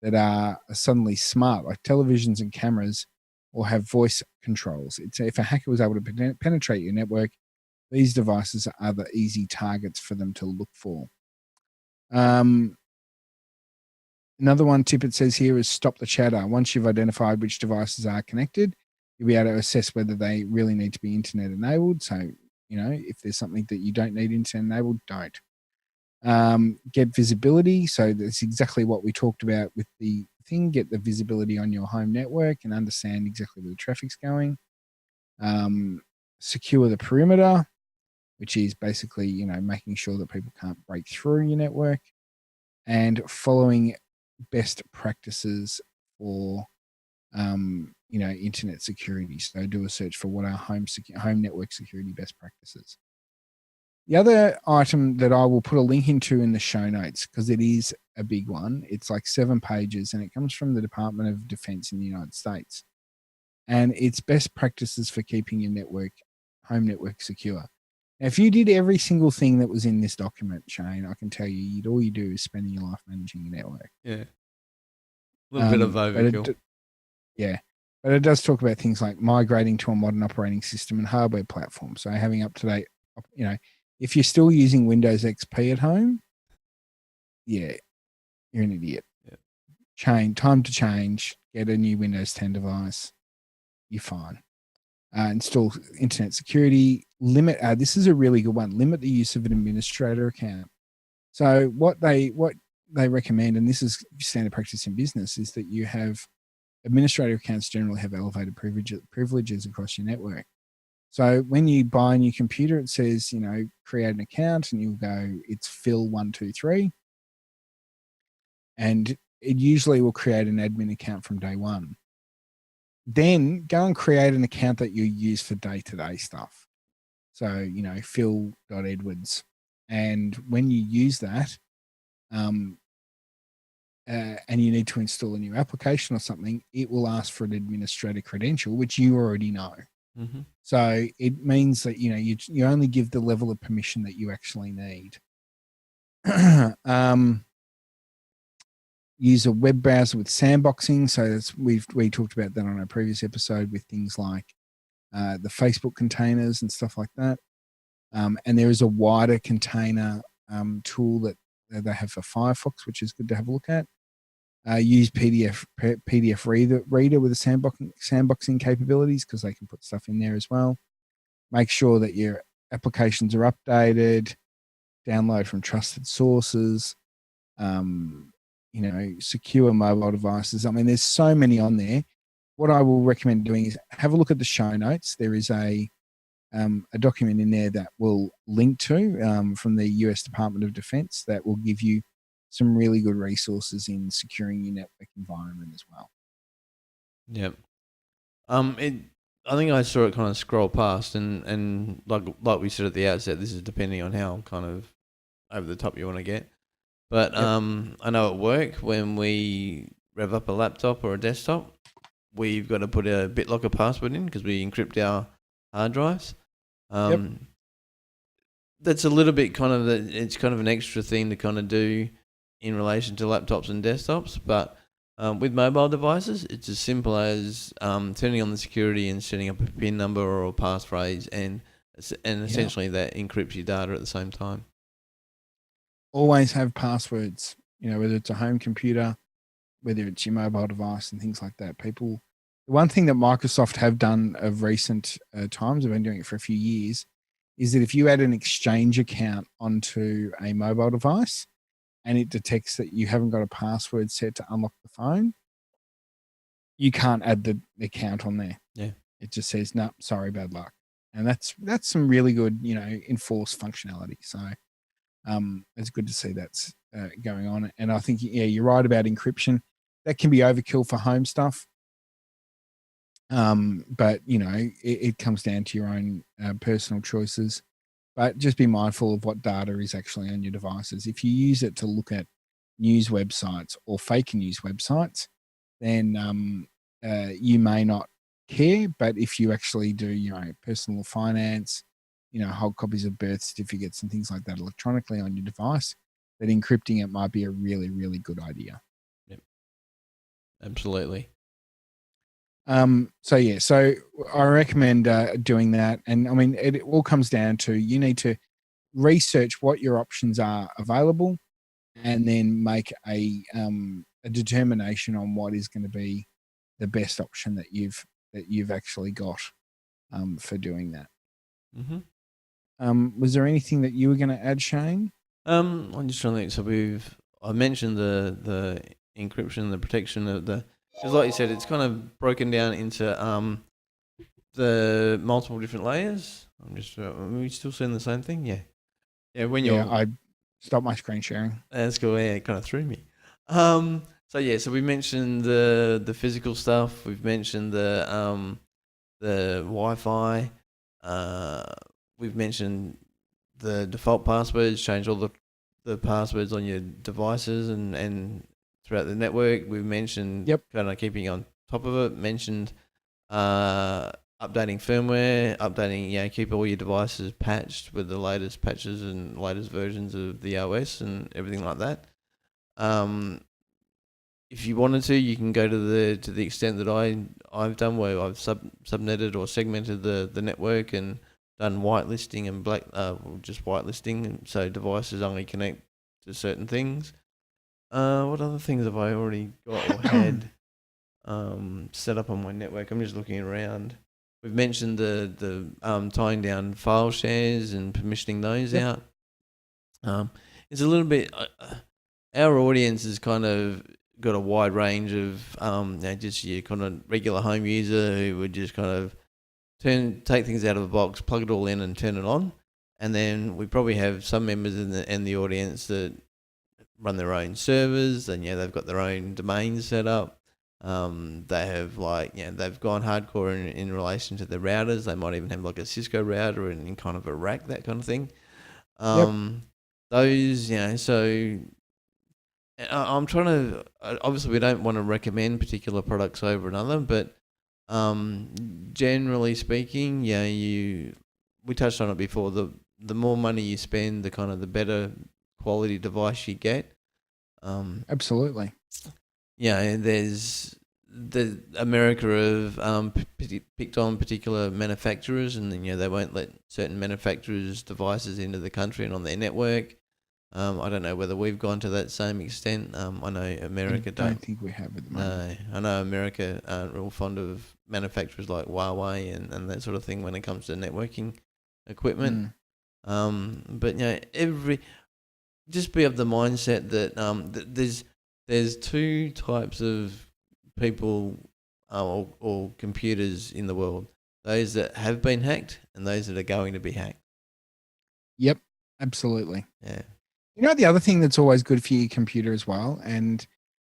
that are suddenly smart, like televisions and cameras, or have voice controls. If a hacker was able to penetrate your network, these devices are the easy targets for them to look for. Another one tip it says here is stop the chatter. Once you've identified which devices are connected, you'll be able to assess whether they really need to be internet enabled. So, if there's something that you don't need internet enabled, don't. Get visibility. So that's exactly what we talked about with the thing. Get the visibility on your home network and understand exactly where the traffic's going. Secure the perimeter, which is basically, making sure that people can't break through your network, and following best practices for internet security. So do a search for what are home network security best practices. The other item that I will put a link into in the show notes, because it is a big one, it's like 7 pages, and it comes from the Department of Defense in the United States. And it's best practices for keeping your home network secure. Now, if you did every single thing that was in this document, Shane, I can tell you, all you do is spending your life managing your network. Yeah. A little bit of overkill. But it does talk about things like migrating to a modern operating system and hardware platform. So having up to date, if you're still using Windows XP at home, you're an idiot. Yeah. Time to change, get a new Windows 10 device. You're fine. Install internet security. Limit. This is a really good one. Limit the use of an administrator account. So what they recommend, and this is standard practice in business, is that you have administrator accounts generally have elevated privileges across your network. So when you buy a new computer, it says, create an account, and you'll go, it's Phil123. And it usually will create an admin account from day one. Then go and create an account that you use for day-to-day stuff. So, Phil.Edwards. And when you use that, and you need to install a new application or something, it will ask for an administrator credential, which you already know. Mm-hmm. So it means that, you only give the level of permission that you actually need. Use a web browser with sandboxing. So we talked about that on our previous episode with things like the Facebook containers and stuff like that. And there is a wider container tool that they have for Firefox, which is good to have a look at. Use PDF reader with the sandboxing capabilities, because they can put stuff in there as well. Make sure that your applications are updated. Download from trusted sources. Secure mobile devices. I mean, there's so many on there. What I will recommend doing is have a look at the show notes. There is a document in there that will link to from the US Department of Defense that will give you some really good resources in securing your network environment as well. Yep. I think I saw it kind of scroll past, and like we said at the outset, this is depending on how kind of over the top you want to get. But Yep. I know at work when we rev up a laptop or a desktop, we've got to put a BitLocker password in because we encrypt our hard drives. That's a little bit it's kind of an extra thing to kind of do in relation to laptops and desktops, but with mobile devices, it's as simple as turning on the security and setting up a PIN number or a passphrase, and essentially that encrypts your data at the same time. Always have passwords, whether it's a home computer, whether it's your mobile device and things like that. The one thing that Microsoft have done of recent times, they've been doing it for a few years, is that if you add an Exchange account onto a mobile device and it detects that you haven't got a password set to unlock the phone, you can't add the account on there. Yeah. It just says, no, sorry, bad luck. And that's some really good, enforced functionality. So it's good to see that's going on. And I think, you're right about encryption. That can be overkill for home stuff. But, it comes down to your own personal choices. But just be mindful of what data is actually on your devices. If you use it to look at news websites or fake news websites, then you may not care. But if you actually do, personal finance, hold copies of birth certificates and things like that electronically on your device, that encrypting it might be a really, really good idea. Yep. Absolutely. So I recommend doing that. And I mean, it all comes down to you need to research what your options are available and then make a determination on what is going to be the best option that you've actually got for doing that. Mm-hmm. Was there anything that you were going to add, Shane? I'm just trying to think. So I mentioned the encryption, the protection of because like you said, it's kind of broken down into the multiple different layers. Are we still seeing the same thing? Yeah. Yeah, I stopped my screen sharing. That's cool. Yeah, it kind of threw me. So we mentioned the physical stuff. We've mentioned the Wi-Fi. We've mentioned the default passwords. Change all the passwords on your devices and throughout the network. We've mentioned kind of keeping on top of it. Mentioned updating firmware, keep all your devices patched with the latest patches and latest versions of the OS and everything like that. If you wanted to, you can go to the extent that I've done, where I've subnetted or segmented the network and done whitelisting and just whitelisting, so devices only connect to certain things. What other things have I already got or had set up on my network? I'm just looking around. We've mentioned the tying down file shares and permissioning those out. It's a little bit. Our audience has kind of got a wide range of just your kind of regular home user who would just kind of take things out of the box, plug it all in, and turn it on. And then we probably have some members in the audience that run their own servers, and they've got their own domains set up. They have they've gone hardcore in relation to the routers. They might even have like a Cisco router in kind of a rack, that kind of thing. Those, so I'm trying to, obviously we don't want to recommend particular products over another, but generally speaking, we touched on it before, the more money you spend, the better quality device you get. Absolutely. There's the America have picked on particular manufacturers, and then they won't let certain manufacturers' devices into the country and on their network. I don't know whether we've gone to that same extent. I know America don't think we have at the moment. No, I know America aren't real fond of manufacturers like Huawei and that sort of thing when it comes to networking equipment. But just be of the mindset that there's two types of people or computers in the world: those that have been hacked and those that are going to be hacked. Yep, absolutely. Yeah. The other thing that's always good for your computer as well, and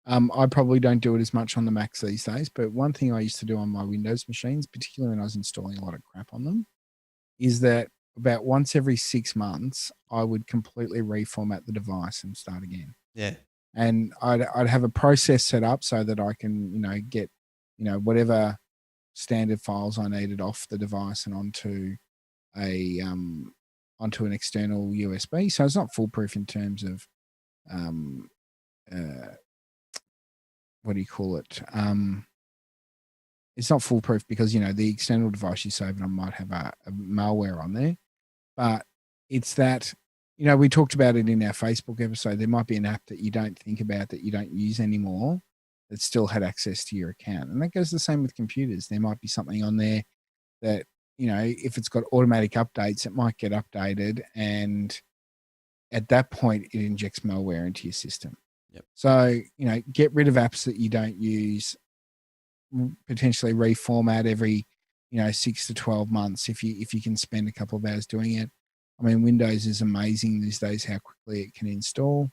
I probably don't do it as much on the Macs these days, but one thing I used to do on my Windows machines, particularly when I was installing a lot of crap on them, is that about once every 6 months, I would completely reformat the device and start again. Yeah. And I'd have a process set up so that I can, get, whatever standard files I needed off the device and a onto an external USB. So it's not foolproof in terms of um, uh, what do you call it? It's not foolproof because the external device you save it on might have a malware on there, but it's that we talked about it in our Facebook episode. There might be an app that you don't think about that you don't use anymore that still had access to your account, and that goes the same with computers. There might be something on there that if it's got automatic updates, it might get updated, and at that point, it injects malware into your system. Yep. So get rid of apps that you don't use, potentially reformat every 6 to 12 months if you can spend a couple of hours doing it. I mean, Windows is amazing these days how quickly it can install,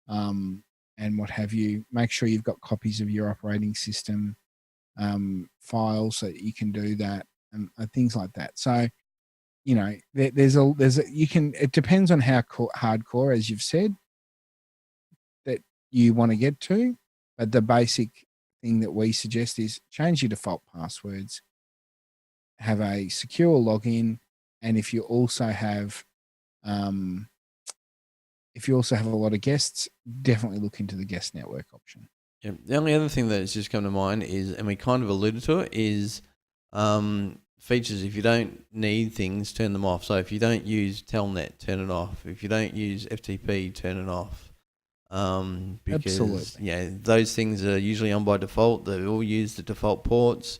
and what have you. Make sure you've got copies of your operating system files so that you can do that, and things like that. So there's a you can, it depends on how hardcore, as you've said, that you want to get to, but the basic thing that we suggest is change your default passwords, have a secure login, and if you also have a lot of guests, definitely look into the guest network option. Yeah. The only other thing that's just come to mind is, and we kind of alluded to it, is features. If you don't need things, turn them off. So if you don't use Telnet, turn it off. If you don't use FTP, turn it off. Because Absolutely. those things are usually on by default. They all use the default ports.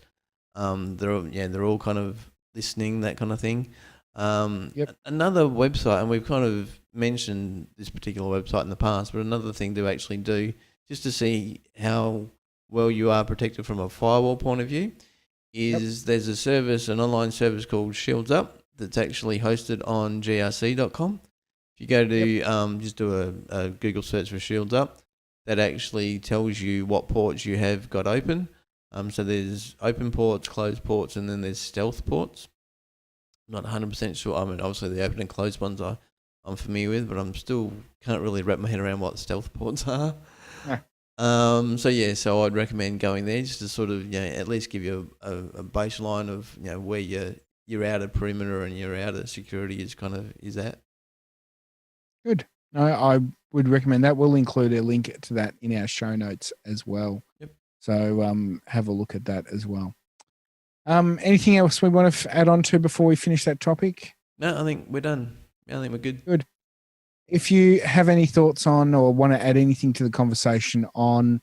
They're all kind of listening, that kind of thing. Yep. Another website, and we've kind of mentioned this particular website in the past, but another thing to actually do just to see how well you are protected from a firewall point of view is there's a service, an online service called Shields Up that's actually hosted on grc.com. If you go to just do a Google search for Shields Up, that actually tells you what ports you have got open. So there's open ports, closed ports, and then there's stealth ports. I'm not 100% sure. I mean, obviously the open and closed ones I'm familiar with, but I'm still can't really wrap my head around what stealth ports are. So I'd recommend going there just to sort of at least give you a baseline of where your outer perimeter and your outer security is at. Good. No, I would recommend that. We'll include a link to that in our show notes as well. Yep. So have a look at that as well. Anything else we want to add on to before we finish that topic? No, I think we're done. I think we're good. Good. If you have any thoughts on or want to add anything to the conversation on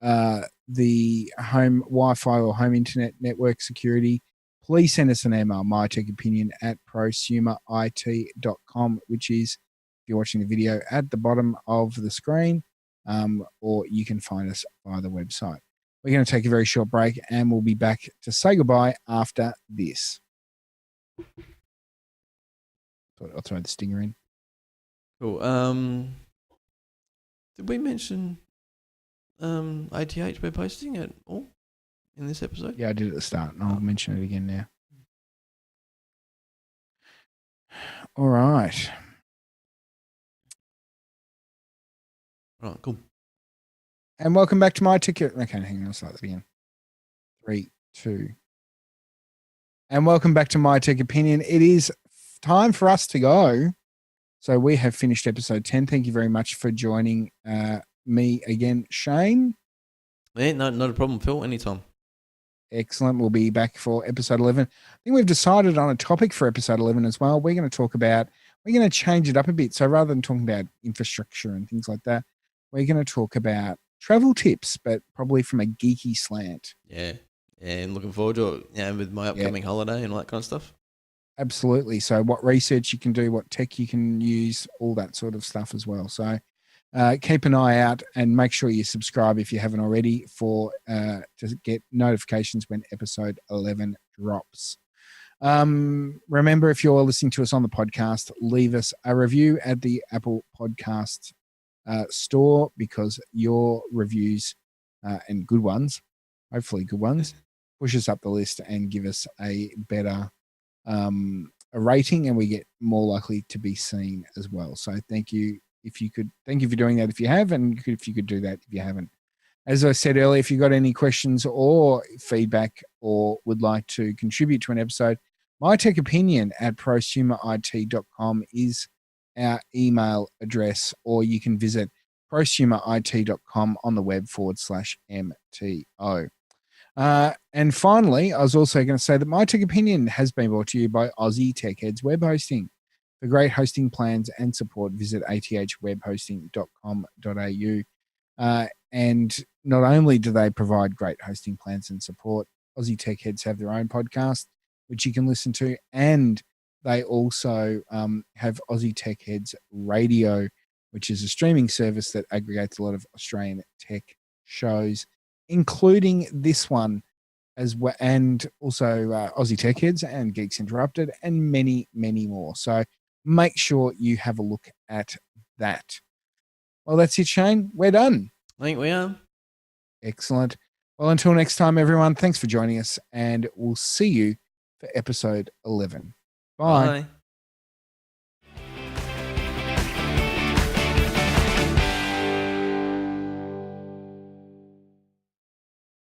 the home Wi-Fi or home internet network security, please send us an email, mytechopinion@prosumerit.com, which is, if you're watching the video, at the bottom of the screen, or you can find us via the website. We're going to take a very short break and we'll be back to say goodbye after this. I'll throw the stinger in. Cool. Did we mention ATH we're posting at all in this episode? Yeah, I did at the start, and I'll mention it again now. All right. Right, cool. And welcome back to my ticket. Okay, hang on, I'll start that again. 3, 2. And welcome back to My Tech Opinion. It is time for us to go. So we have finished episode 10. Thank you very much for joining me again, Shane. Yeah, not a problem, Phil. Anytime. Excellent. We'll be back for episode 11. I think we've decided on a topic for episode 11 as well. We're going to change it up a bit. So rather than talking about infrastructure and things like that, we're going to talk about travel tips, but probably from a geeky slant. Yeah. And looking forward to it, with my upcoming holiday and all that kind of stuff. Absolutely. So what research you can do, what tech you can use, all that sort of stuff as well. So keep an eye out and make sure you subscribe if you haven't already to get notifications when episode 11 drops. Remember, if you're listening to us on the podcast, leave us a review at the Apple Podcast store, because your reviews and good ones, hopefully good ones, push us up the list and give us a better a rating, and we get more likely to be seen as well. So thank you thank you for doing that if you have, and if you could do that if you haven't. As I said earlier, if you've got any questions or feedback or would like to contribute to an episode, mytechopinion@prosumerit.com is our email address, or you can visit prosumerit.com on the web /MTO. And finally, I was also going to say that My Tech Opinion has been brought to you by Aussie Tech Heads Web Hosting. For great hosting plans and support, visit athwebhosting.com.au. And not only do they provide great hosting plans and support, Aussie Tech Heads have their own podcast, which you can listen to. And they also have Aussie Tech Heads Radio, which is a streaming service that aggregates a lot of Australian tech shows, including this one as well, and also Aussie Tech Heads and Geeks Interrupted, and many, many more. So make sure you have a look at that. Well, that's it, Shane. We're done. I think we are. Excellent. Well, until next time, everyone, thanks for joining us, and we'll see you for episode 11. Bye. Bye.